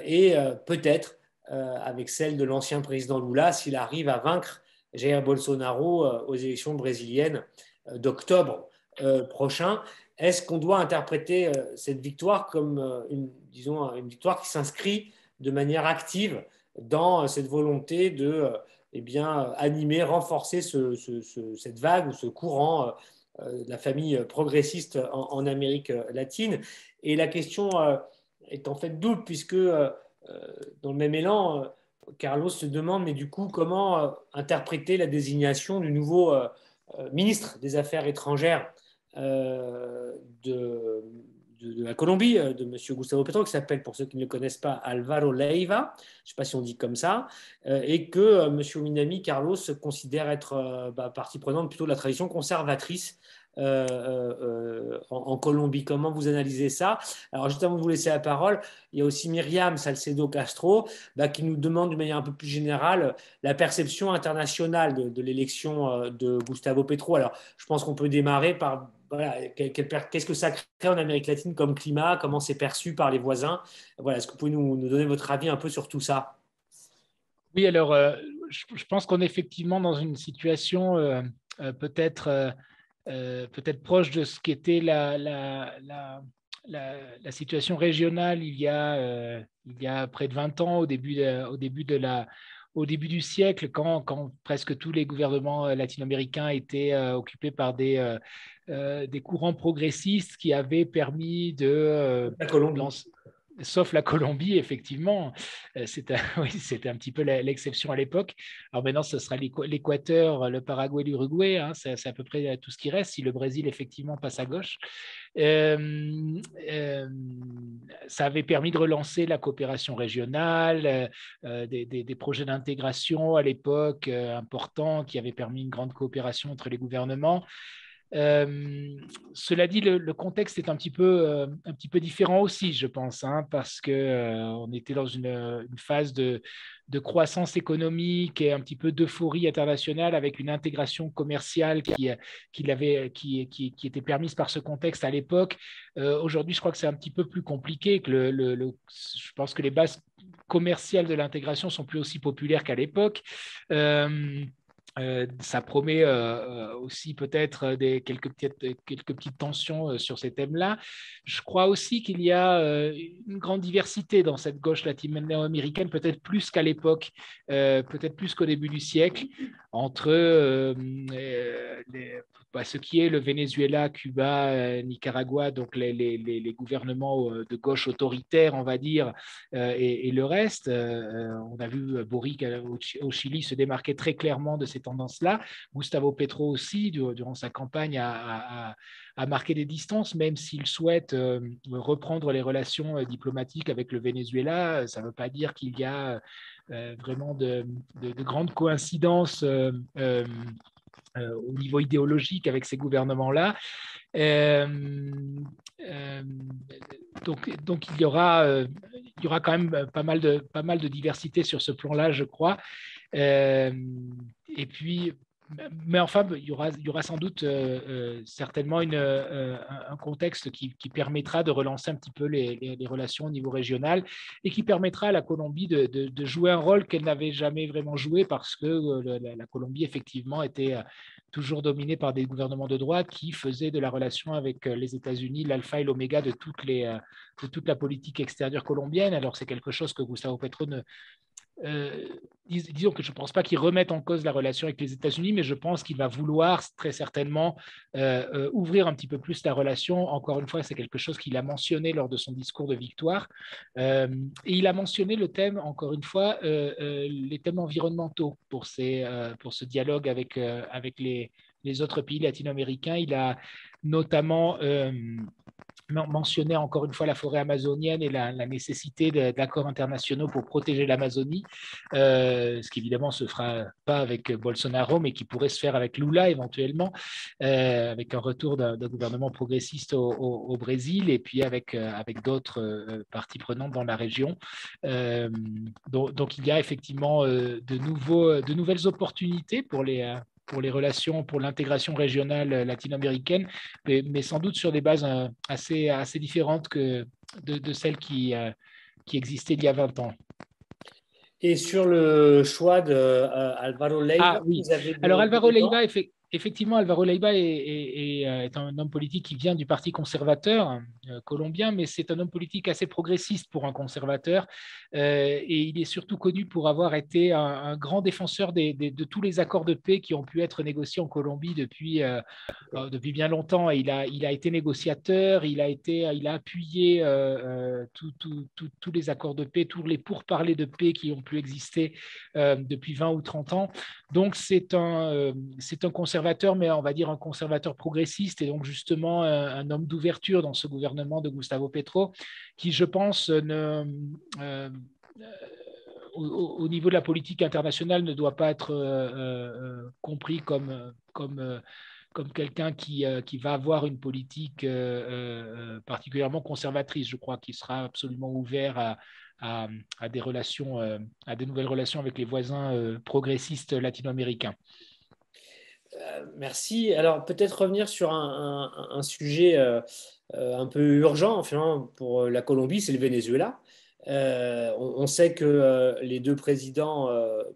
et peut-être avec celle de l'ancien président Lula, s'il arrive à vaincre Jair Bolsonaro aux élections brésiliennes d'octobre prochain. Est-ce qu'on doit interpréter cette victoire comme une victoire qui s'inscrit de manière active dans cette volonté de animer, renforcer cette vague ou ce courant de la famille progressiste en Amérique latine? Et la question est en fait double, puisque dans le même élan, Carlos se demande, mais du coup, comment interpréter la désignation du nouveau ministre des Affaires étrangères de de la Colombie, de M. Gustavo Petro, qui s'appelle, pour ceux qui ne le connaissent pas, Álvaro Leiva, je ne sais pas si on dit comme ça, et que M. Minami Carlos considère être partie prenante plutôt de la tradition conservatrice en Colombie. Comment vous analysez ça? Alors, juste avant de vous laisser la parole, il y a aussi Myriam Salcedo Castro qui nous demande d'une manière un peu plus générale la perception internationale de l'élection de Gustavo Petro. Alors, je pense qu'on peut démarrer par voilà, qu'est-ce que ça crée en Amérique latine comme climat, comment c'est perçu par les voisins. Voilà, est-ce que vous pouvez nous donner votre avis un peu sur tout ça? Oui, alors je pense qu'on est effectivement dans une situation peut-être peut-être proche de ce qu'était la situation régionale il y a près de 20 ans, au début du siècle, quand presque tous les gouvernements latino-américains étaient occupés par des courants progressistes qui avaient permis de La Colombie. lancer. Sauf la Colombie, effectivement. Oui, c'était un petit peu l'exception à l'époque. Alors maintenant, ce sera l'Équateur, le Paraguay, l'Uruguay. Hein, c'est à peu près tout ce qui reste, si le Brésil, effectivement, passe à gauche. Euh, Ça avait permis de relancer la coopération régionale, des projets d'intégration à l'époque importants qui avaient permis une grande coopération entre les gouvernements. Cela dit, le contexte est un petit peu différent aussi, je pense, hein, parce qu'on était dans une phase de croissance économique et un petit peu d'euphorie internationale avec une intégration commerciale qui était permise par ce contexte à l'époque. Aujourd'hui, je crois que c'est un petit peu plus compliqué, que je pense que les bases commerciales de l'intégration sont plus aussi populaires qu'à l'époque. Ça promet aussi peut-être quelques petites tensions sur ces thèmes-là. Je crois aussi qu'il y a une grande diversité dans cette gauche latino-américaine, peut-être plus qu'à l'époque, peut-être plus qu'au début du siècle, entre ce qui est le Venezuela, Cuba, Nicaragua, donc les gouvernements de gauche autoritaires, on va dire, et le reste. On a vu Boric au Chili se démarquer très clairement de ces tendances-là. Gustavo Petro aussi, durant sa campagne, a marqué des distances, même s'il souhaite reprendre les relations diplomatiques avec le Venezuela. Ça ne veut pas dire qu'il y a vraiment de grandes coïncidences au niveau idéologique avec ces gouvernements-là. Euh, euh, donc il y aura quand même pas mal de diversité sur ce plan-là, je crois. Et puis, mais enfin, il y aura sans doute certainement un contexte qui permettra de relancer un petit peu les relations au niveau régional et qui permettra à la Colombie de jouer un rôle qu'elle n'avait jamais vraiment joué parce que la Colombie, effectivement, était toujours dominée par des gouvernements de droite qui faisaient de la relation avec les États-Unis l'alpha et l'oméga de toute la politique extérieure colombienne. Alors, c'est quelque chose que Gustavo Petro disons que je ne pense pas qu'il remette en cause la relation avec les États-Unis, mais je pense qu'il va vouloir très certainement ouvrir un petit peu plus la relation. Encore une fois, c'est quelque chose qu'il a mentionné lors de son discours de victoire. Et il a mentionné le thème, encore une fois, les thèmes environnementaux pour ce dialogue avec les autres pays latino-américains. Il a notamment mentionner encore une fois la forêt amazonienne et la nécessité d'accords internationaux pour protéger l'Amazonie, ce qui évidemment ne se fera pas avec Bolsonaro, mais qui pourrait se faire avec Lula éventuellement, avec un retour d'un gouvernement progressiste au Brésil et puis avec d'autres parties prenantes dans la région. Donc il y a effectivement de nouvelles opportunités pour les relations, pour l'intégration régionale latino-américaine, mais sans doute sur des bases assez différentes que de celles qui existaient il y a 20 ans. Et sur le choix de Alvaro Leiva, Ah oui, vous avez alors des Alvaro éléments? Leiva, effectivement, Alvaro Leiva est un homme politique qui vient du Parti conservateur colombien, mais c'est un homme politique assez progressiste pour un conservateur. Et il est surtout connu pour avoir été un grand défenseur de tous les accords de paix qui ont pu être négociés en Colombie depuis bien longtemps. Et il a été négociateur, il a appuyé tous les accords de paix, tous les pourparlers de paix qui ont pu exister depuis 20 ou 30 ans. Donc, c'est un conservateur conservateur, mais on va dire un conservateur progressiste, et donc justement un homme d'ouverture dans ce gouvernement de Gustavo Petro, qui, je pense, au niveau de la politique internationale, ne doit pas être compris comme quelqu'un qui va avoir une politique particulièrement conservatrice. Je crois qu'il sera absolument ouvert à des relations, à des nouvelles relations avec les voisins progressistes latino-américains. Merci. Alors peut-être revenir sur un sujet un peu urgent enfin, pour la Colombie, c'est le Venezuela. On sait que les deux présidents,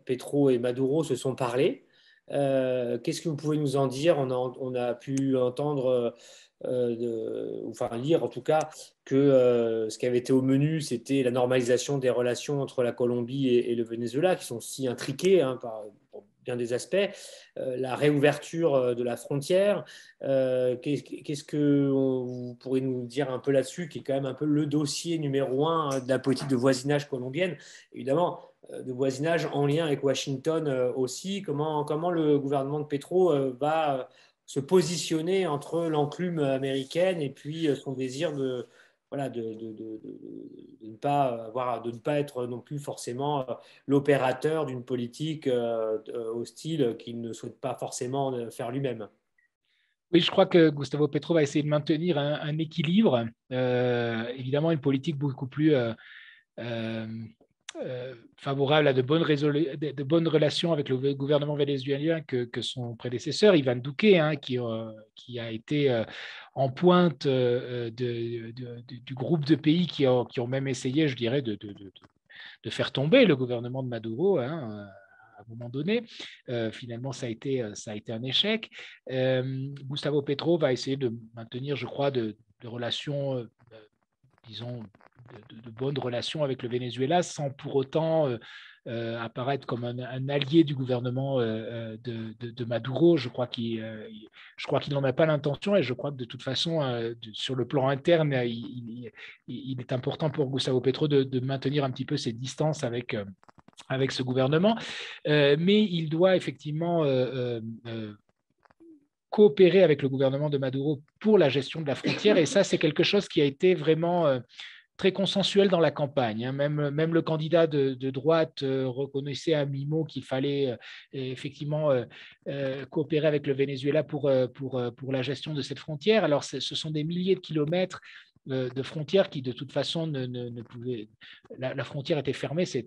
Petro et Maduro, se sont parlé. Qu'est-ce que vous pouvez nous en dire? On a pu entendre, enfin lire en tout cas, que ce qui avait été au menu, c'était la normalisation des relations entre la Colombie et le Venezuela, qui sont si intriquées hein, pour bien des aspects, la réouverture de la frontière. Qu'est-ce que vous pourriez nous dire un peu là-dessus, qui est quand même un peu le dossier numéro un de la politique de voisinage colombienne? Évidemment, de voisinage en lien avec Washington aussi. Comment le gouvernement de Petro va se positionner entre l'enclume américaine et puis son désir de, voilà, de ne pas de ne pas être non plus forcément l'opérateur d'une politique hostile qu'il ne souhaite pas forcément faire lui-même. Oui, je crois que Gustavo Petro va essayer de maintenir un équilibre, évidemment une politique beaucoup plus euh, favorable à de bonnes relations avec le gouvernement vénézuélien que son prédécesseur, Ivan Duque, hein, qui a été en pointe du groupe de pays qui ont même essayé, je dirais, de faire tomber le gouvernement de Maduro. Hein, à un moment donné. Finalement, ça a été un échec. Gustavo Petro va essayer de maintenir, je crois, de relations, disons, de bonnes relations avec le Venezuela sans pour autant apparaître comme un allié du gouvernement de Maduro. Je crois qu'il n'en a pas l'intention, et je crois que de toute façon, sur le plan interne, il est important pour Gustavo Petro de maintenir un petit peu ses distances avec ce gouvernement, mais il doit effectivement coopérer avec le gouvernement de Maduro pour la gestion de la frontière, et ça, c'est quelque chose qui a été vraiment très consensuel dans la campagne. Hein. Même le candidat de droite reconnaissait à mi-mot qu'il fallait effectivement coopérer avec le Venezuela pour la gestion de cette frontière. Alors, ce sont des milliers de kilomètres de frontières qui, de toute façon, ne pouvaient... La frontière était fermée, c'est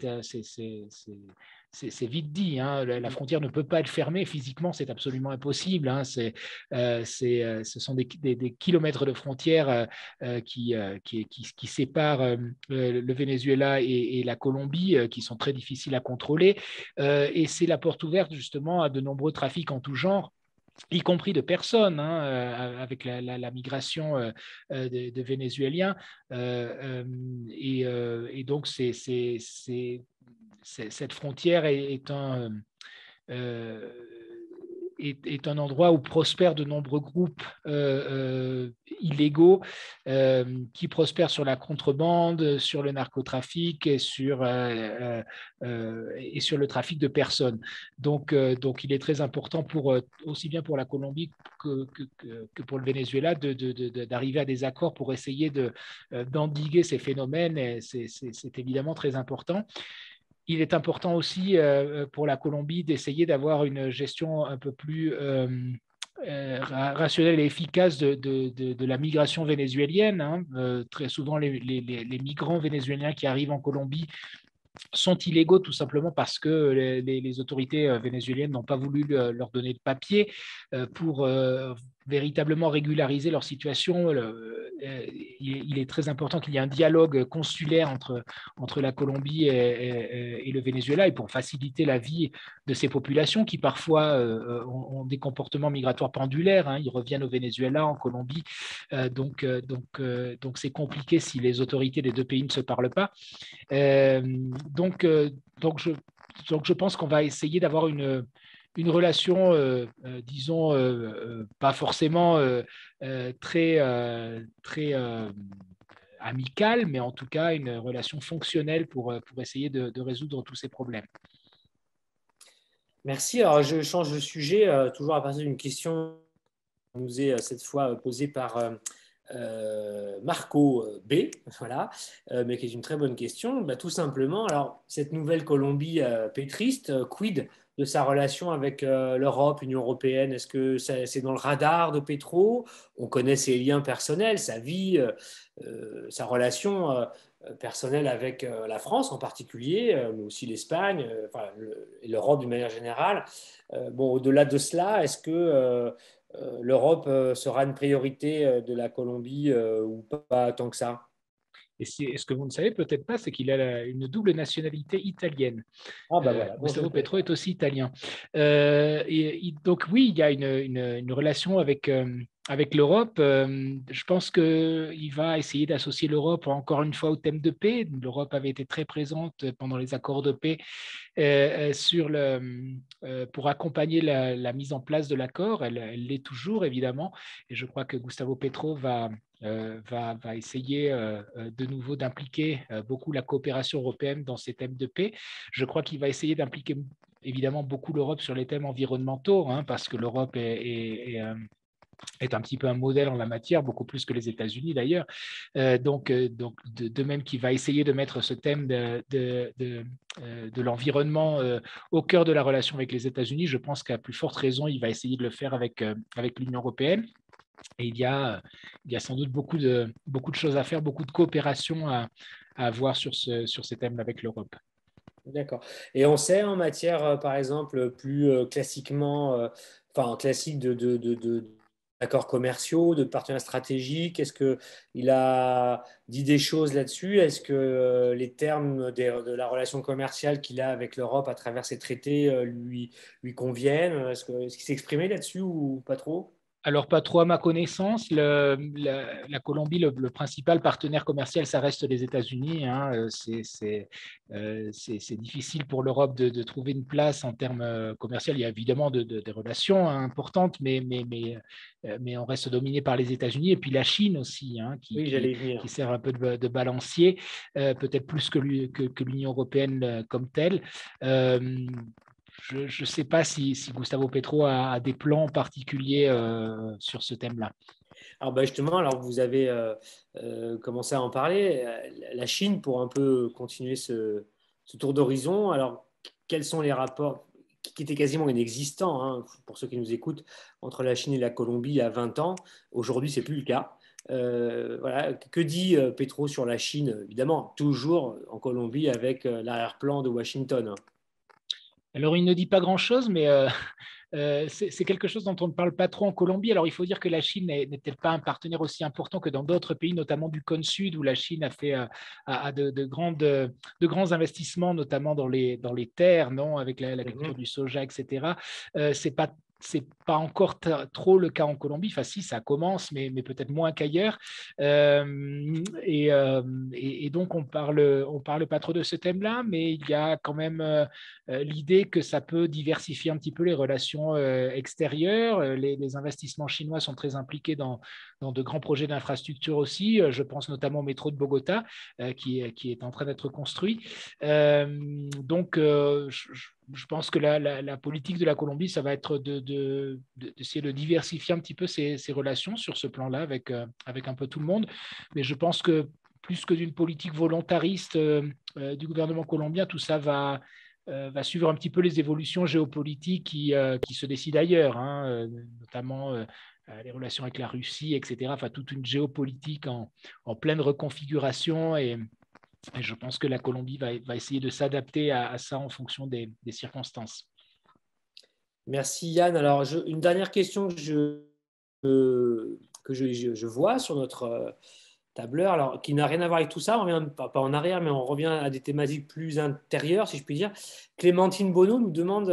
vite dit. Hein. La frontière ne peut pas être fermée physiquement, c'est absolument impossible. Hein. Ce sont des kilomètres de frontières qui séparent le Venezuela et la Colombie, qui sont très difficiles à contrôler. Et c'est la porte ouverte justement à de nombreux trafics en tout genre, y compris de personnes, hein, avec la migration de Vénézuéliens. Et donc, cette frontière euh, est un endroit où prospèrent de nombreux groupes illégaux qui prospèrent sur la contrebande, sur le narcotrafic et sur le trafic de personnes. Donc, il est très important aussi bien pour la Colombie que pour le Venezuela d'arriver à des accords pour essayer d'endiguer ces phénomènes. Et c'est évidemment très important. Il est important aussi pour la Colombie d'essayer d'avoir une gestion un peu plus rationnelle et efficace de la migration vénézuélienne. Hein. Très souvent, les migrants vénézuéliens qui arrivent en Colombie sont illégaux tout simplement parce que les autorités vénézuéliennes n'ont pas voulu leur donner de papier pour véritablement régulariser leur situation. Il est très important qu'il y ait un dialogue consulaire entre la Colombie et le Venezuela, et pour faciliter la vie de ces populations qui parfois ont des comportements migratoires pendulaires. Hein. Ils reviennent au Venezuela, en Colombie. Donc, c'est compliqué si les autorités des deux pays ne se parlent pas. Euh, donc, euh, donc, je, donc, je pense qu'on va essayer d'avoir une relation, disons, pas forcément très amicale, mais en tout cas une relation fonctionnelle pour essayer de résoudre tous ces problèmes. Merci. Alors, je change de sujet, toujours à partir d'une question qui nous est cette fois posée par Marco B, voilà, mais qui est une très bonne question. Bah, tout simplement, alors, cette nouvelle Colombie pétriste, quid de sa relation avec l'Europe, l'Union européenne? Est-ce que c'est dans le radar de Petro? On connaît ses liens personnels, sa vie, sa relation personnelle avec la France en particulier, mais aussi l'Espagne, enfin, et l'Europe d'une manière générale. Bon, au-delà de cela, est-ce que l'Europe sera une priorité de la Colombie ou pas tant que ça? Et ce que vous ne savez peut-être pas, c'est qu'il a une double nationalité italienne. Ah bah voilà, bon, je ne Gustavo savais Petro pas. est aussi italien. Donc oui, il y a une relation avec l'Europe. Je pense qu'il va essayer d'associer l'Europe encore une fois au thème de paix. L'Europe avait été très présente pendant les accords de paix pour accompagner la mise en place de l'accord. Elle l'est toujours, évidemment. Et je crois que Gustavo Petro va essayer de nouveau d'impliquer beaucoup la coopération européenne dans ces thèmes de paix. Je crois qu'il va essayer d'impliquer évidemment beaucoup l'Europe sur les thèmes environnementaux, hein, parce que l'Europe est un petit peu un modèle en la matière, beaucoup plus que les États-Unis d'ailleurs. Donc de même qu'il va essayer de mettre ce thème de l'environnement au cœur de la relation avec les États-Unis, je pense qu'à plus forte raison, il va essayer de le faire avec l'Union européenne. Et il y a sans doute beaucoup de choses à faire, beaucoup de coopération à avoir sur ces thèmes avec l'Europe. D'accord. Et on sait en matière, par exemple, plus classiquement, enfin classique d'accords commerciaux, de partenariats stratégiques, est-ce qu'il a dit des choses là-dessus? Est-ce que les termes de la relation commerciale qu'il a avec l'Europe à travers ces traités lui conviennent? Est-ce qu'il s'est exprimé là-dessus ou pas trop? Alors, pas trop à ma connaissance. La Colombie, le principal partenaire commercial, ça reste les États-Unis, hein. C'est difficile pour l'Europe de trouver une place en termes commerciaux. Il y a évidemment des relations, hein, importantes, mais on reste dominé par les États-Unis. Et puis la Chine aussi, hein, Oui, j'allais y venir. qui sert un peu de balancier, peut-être plus que l'Union européenne comme telle. Euh, je ne sais pas si Gustavo Petro a des plans particuliers sur ce thème-là. Alors bah justement, alors vous avez commencé à en parler. La Chine, pour un peu continuer ce tour d'horizon, alors quels sont les rapports qui étaient quasiment inexistants, hein, pour ceux qui nous écoutent, entre la Chine et la Colombie il y a 20 ans? Aujourd'hui, c'est plus le cas. Voilà. Que dit Petro sur la Chine? Évidemment, toujours en Colombie avec l'arrière-plan de Washington. Alors, il ne dit pas grand-chose, mais c'est quelque chose dont on ne parle pas trop en Colombie. Alors, il faut dire que la Chine n'est-elle pas un partenaire aussi important que dans d'autres pays, notamment du Cône Sud, où la Chine a fait de grands investissements, notamment dans les terres, non, avec la culture Mhm. du soja, etc. C'est pas encore trop le cas en Colombie. Enfin, si, ça commence, mais peut-être moins qu'ailleurs. Et donc, on parle pas trop de ce thème-là, mais il y a quand même l'idée que ça peut diversifier un petit peu les relations extérieures. Les investissements chinois sont très impliqués dans de grands projets d'infrastructure aussi. Je pense notamment au métro de Bogota, qui est en train d'être construit. Donc, je pense que la politique de la Colombie, ça va être d'essayer de diversifier un petit peu ses relations sur ce plan-là avec un peu tout le monde. Mais je pense que plus que d'une politique volontariste du gouvernement colombien, tout ça va suivre un petit peu les évolutions géopolitiques qui se décident ailleurs, hein, notamment les relations avec la Russie, etc. Enfin, toute une géopolitique en pleine reconfiguration. Et je pense que la Colombie va essayer de s'adapter à ça en fonction des circonstances. Merci Yann. Alors, une dernière question que je vois sur notre tableur, alors qui n'a rien à voir avec tout ça, on revient pas en arrière, mais on revient à des thématiques plus intérieures, si je puis dire. Clémentine Bonneau nous demande,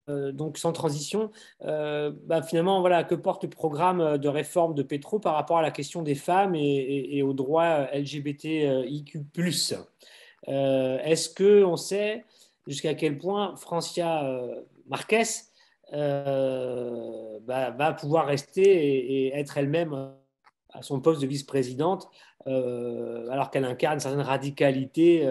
donc sans transition, bah, finalement, voilà, que porte le programme de réforme de Petro par rapport à la question des femmes et aux droits LGBTIQ+. Est-ce qu'on sait jusqu'à quel point Francia Marquez va pouvoir rester et être elle-même à son poste de vice-présidente, alors qu'elle incarne une certaine radicalité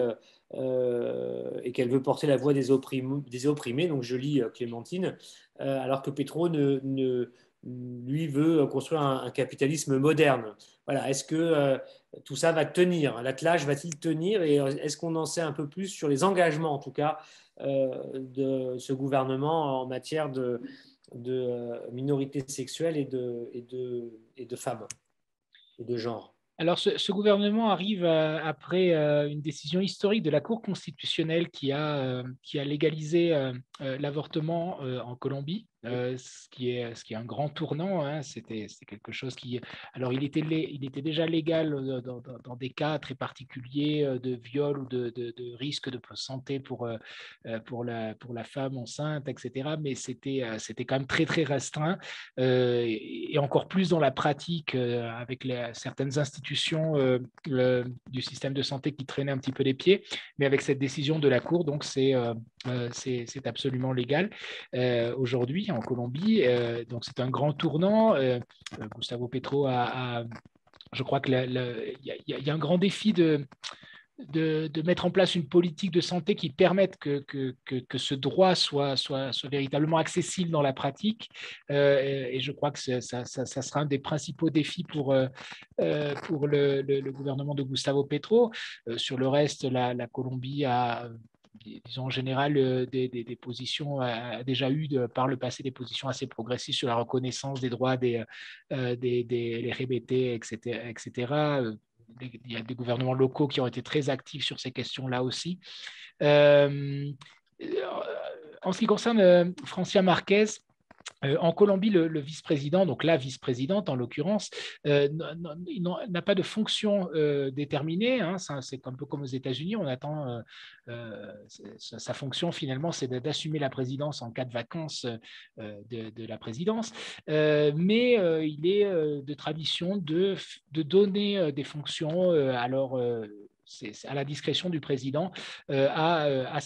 et qu'elle veut porter la voix des opprimés. Donc je lis Clémentine, alors que Petro lui veut construire un capitalisme moderne. Voilà, est-ce que tout ça va tenir? L'attelage va-t-il tenir? Et est-ce qu'on en sait un peu plus sur les engagements, en tout cas, de ce gouvernement en matière de minorités sexuelles et de femmes et de genre? Alors, ce gouvernement arrive après une décision historique de la Cour constitutionnelle qui a légalisé l'avortement en Colombie, ce qui est un grand tournant. Hein. C'est quelque chose qui… Alors, il était déjà légal dans des cas très particuliers de viol ou de risque de santé pour la femme enceinte, etc. Mais c'était quand même très, très restreint et encore plus dans la pratique avec certaines institutions du système de santé qui traînait un petit peu les pieds, mais avec cette décision de la Cour, donc c'est absolument légal aujourd'hui en Colombie. Donc c'est un grand tournant. Gustavo Petro je crois qu'il y a un grand défi de mettre en place une politique de santé qui permette que ce droit soit véritablement accessible dans la pratique. Et je crois que ça sera un des principaux défis pour le gouvernement de Gustavo Petro. Sur le reste, la Colombie a disons en général des positions, a déjà eu par le passé des positions assez progressistes sur la reconnaissance des droits des LGBT, etc., etc. Il y a des gouvernements locaux qui ont été très actifs sur ces questions-là aussi. En ce qui concerne Francia Marquez, en Colombie, le vice-président, donc la vice-présidente en l'occurrence, n'a pas de fonction déterminée. Hein, c'est un peu comme aux États-Unis. On attend sa fonction finalement, c'est d'assumer la présidence en cas de vacances de la présidence. Mais il est de tradition de donner des fonctions c'est à la discrétion du président à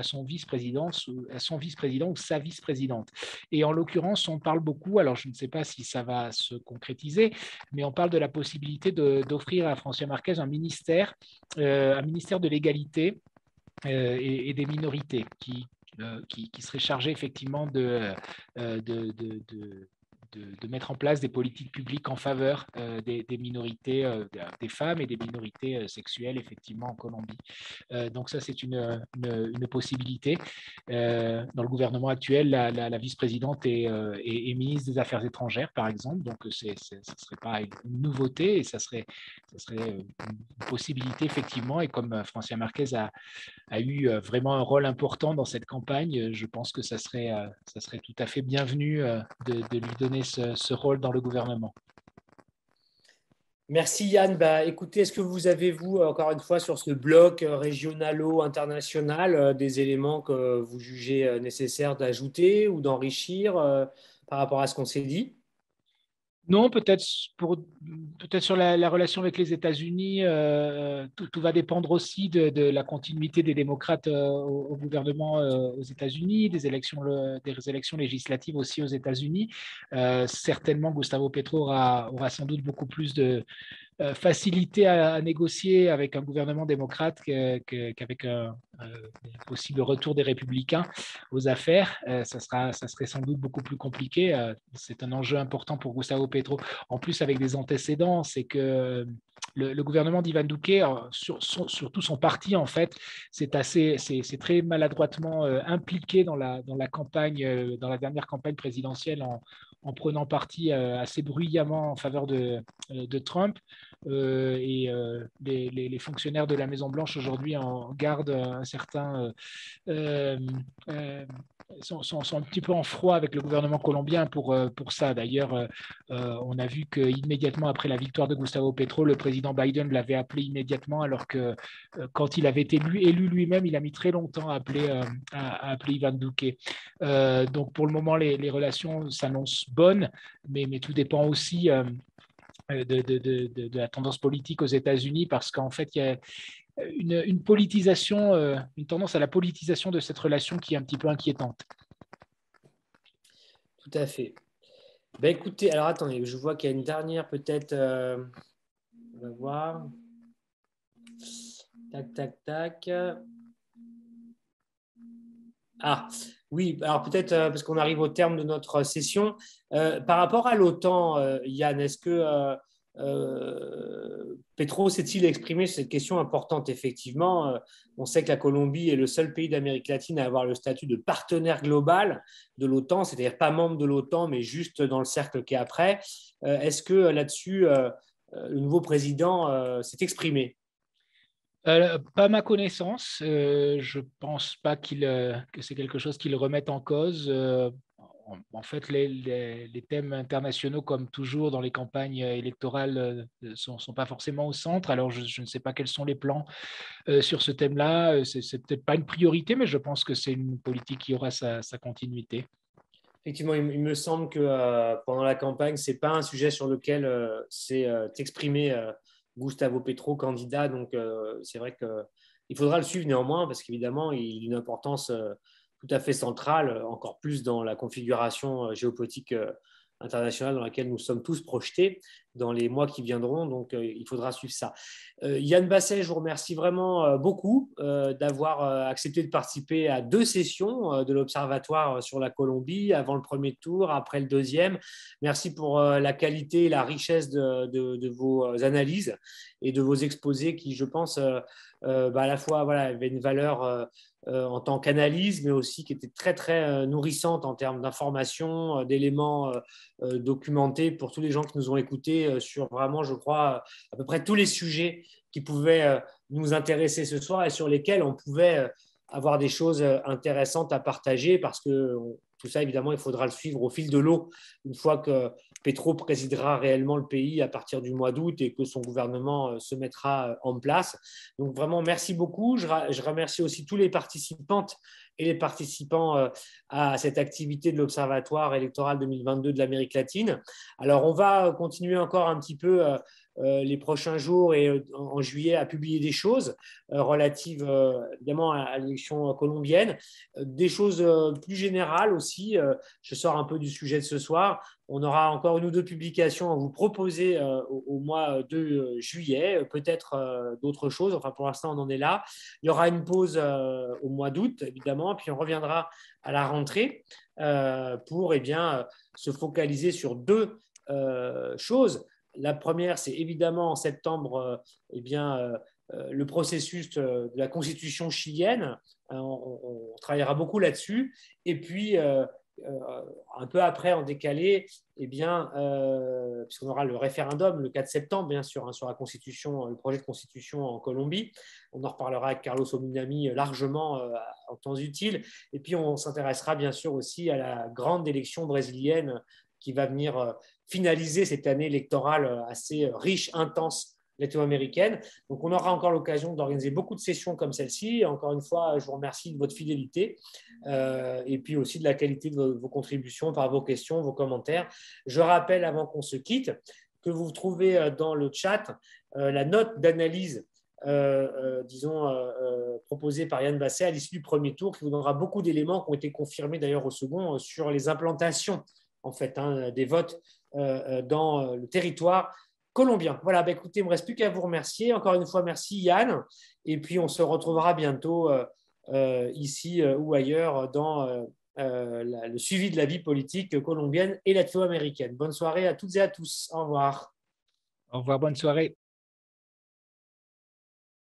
son vice-président ou sa vice-présidente. Et en l'occurrence, on parle beaucoup, alors je ne sais pas si ça va se concrétiser, mais on parle de la possibilité d'offrir à Francia Marquez un ministère de l'égalité et des minorités qui serait chargé effectivement de mettre en place des politiques publiques en faveur des minorités, des femmes et des minorités sexuelles, effectivement, en Colombie. Donc ça, c'est une possibilité. Dans le gouvernement actuel, la vice-présidente est ministre des Affaires étrangères, par exemple. Donc, ce ne serait pas une nouveauté et ça serait une possibilité, effectivement. Et comme Francia Marquez a eu vraiment un rôle important dans cette campagne, je pense que ça serait tout à fait bienvenu de lui donner ce rôle dans le gouvernement. Merci Yann. Bah, écoutez, est-ce que vous avez, vous, encore une fois, sur ce bloc régionalo-international, des éléments que vous jugez nécessaires d'ajouter ou d'enrichir par rapport à ce qu'on s'est dit? Non, peut-être sur la relation avec les États-Unis, tout va dépendre aussi de la continuité des démocrates au gouvernement aux États-Unis, des élections législatives aussi aux États-Unis. Certainement, Gustavo Petro aura sans doute beaucoup plus de facilité à négocier avec un gouvernement démocrate qu'avec un possible retour des républicains aux affaires. Ça serait sans doute beaucoup plus compliqué. C'est un enjeu important pour Gustavo Petro. En plus, avec des antécédents, c'est que le gouvernement d'Ivan Duque, surtout son parti, en fait, c'est très maladroitement impliqué dans la campagne, dans la dernière campagne présidentielle en prenant parti assez bruyamment en faveur de Trump. Les fonctionnaires de la Maison-Blanche aujourd'hui en gardent un certain sont un petit peu en froid avec le gouvernement colombien pour ça. D'ailleurs, on a vu qu'immédiatement après la victoire de Gustavo Petro, le président Biden l'avait appelé immédiatement, alors que quand il avait été élu lui-même, il a mis très longtemps à appeler Ivan Duque. Donc pour le moment, les relations s'annoncent bonnes, mais tout dépend aussi de la tendance politique aux États-Unis, parce qu'en fait, il y a une politisation, une tendance à la politisation de cette relation qui est un petit peu inquiétante. Tout à fait. Ben écoutez, alors attendez, je vois qu'il y a une dernière peut-être. On va voir. Tac, tac, tac. Ah, oui, alors peut-être parce qu'on arrive au terme de notre session. Par rapport à l'OTAN, Yann, est-ce que Petro s'est-il exprimé sur cette question importante? Effectivement, on sait que la Colombie est le seul pays d'Amérique latine à avoir le statut de partenaire global de l'OTAN, c'est-à-dire pas membre de l'OTAN, mais juste dans le cercle qui est après. Est-ce que là-dessus, le nouveau président s'est exprimé? Pas à ma connaissance. Je pense pas que c'est quelque chose qu'il remette en cause. En fait, les thèmes internationaux, comme toujours dans les campagnes électorales, sont pas forcément au centre. Alors, je ne sais pas quels sont les plans sur ce thème-là. C'est peut-être pas une priorité, mais je pense que c'est une politique qui aura sa continuité. Effectivement, il me semble que pendant la campagne, ce n'est pas un sujet sur lequel s'est exprimé Gustavo Petro, candidat. Donc, c'est vrai qu'il faudra le suivre néanmoins, parce qu'évidemment, il a une importance tout à fait centrale, encore plus dans la configuration géopolitique internationale dans laquelle nous sommes tous projetés dans les mois qui viendront. Donc, il faudra suivre ça. Yann Basset, je vous remercie vraiment beaucoup d'avoir accepté de participer à 2 sessions de l'Observatoire sur la Colombie, avant le premier tour, après le deuxième. Merci pour la qualité et la richesse de vos analyses et de vos exposés qui, je pense, à la fois avaient une valeur en tant qu'analyse, mais aussi qui était très, très nourrissante en termes d'informations, d'éléments documentés pour tous les gens qui nous ont écoutés sur vraiment, je crois, à peu près tous les sujets qui pouvaient nous intéresser ce soir et sur lesquels on pouvait avoir des choses intéressantes à partager, parce que tout ça, évidemment, il faudra le suivre au fil de l'eau une fois que Petro présidera réellement le pays à partir du mois d'août et que son gouvernement se mettra en place. Donc vraiment, merci beaucoup. Je remercie aussi tous les participantes et les participants à cette activité de l'Observatoire électoral 2022 de l'Amérique latine. Alors, on va continuer encore un petit peu les prochains jours et en juillet à publier des choses relatives évidemment à l'élection colombienne, des choses plus générales aussi. Je sors un peu du sujet de ce soir. On aura encore 1 ou 2 publications à vous proposer au mois de juillet, peut-être d'autres choses. Enfin, pour l'instant, on en est là. Il y aura une pause au mois d'août, évidemment, puis on reviendra à la rentrée pour se focaliser sur 2 choses. La première, c'est évidemment en septembre, le processus de la constitution chilienne. On travaillera beaucoup là-dessus. Et puis, un peu après, en décalé, puisqu'on aura le référendum le 4 septembre, bien sûr, sur la constitution, le projet de constitution en Colombie. On en reparlera avec Carlos Ominami largement en temps utile. Et puis, on s'intéressera bien sûr aussi à la grande élection brésilienne qui va venir finaliser cette année électorale assez riche, intense latino-américaine. Donc, on aura encore l'occasion d'organiser beaucoup de sessions comme celle-ci. Encore une fois, je vous remercie de votre fidélité et puis aussi de la qualité de vos contributions par vos questions, vos commentaires. Je rappelle, avant qu'on se quitte, que vous trouvez dans le chat la note d'analyse proposée par Yann Basset à l'issue du premier tour, qui vous donnera beaucoup d'éléments qui ont été confirmés d'ailleurs au second sur les implantations en fait, des votes dans le territoire colombien. Voilà, écoutez, il ne me reste plus qu'à vous remercier. Encore une fois, merci Yann. Et puis, on se retrouvera bientôt ici ou ailleurs dans le suivi de la vie politique colombienne et latino-américaine. Bonne soirée à toutes et à tous. Au revoir. Au revoir, bonne soirée.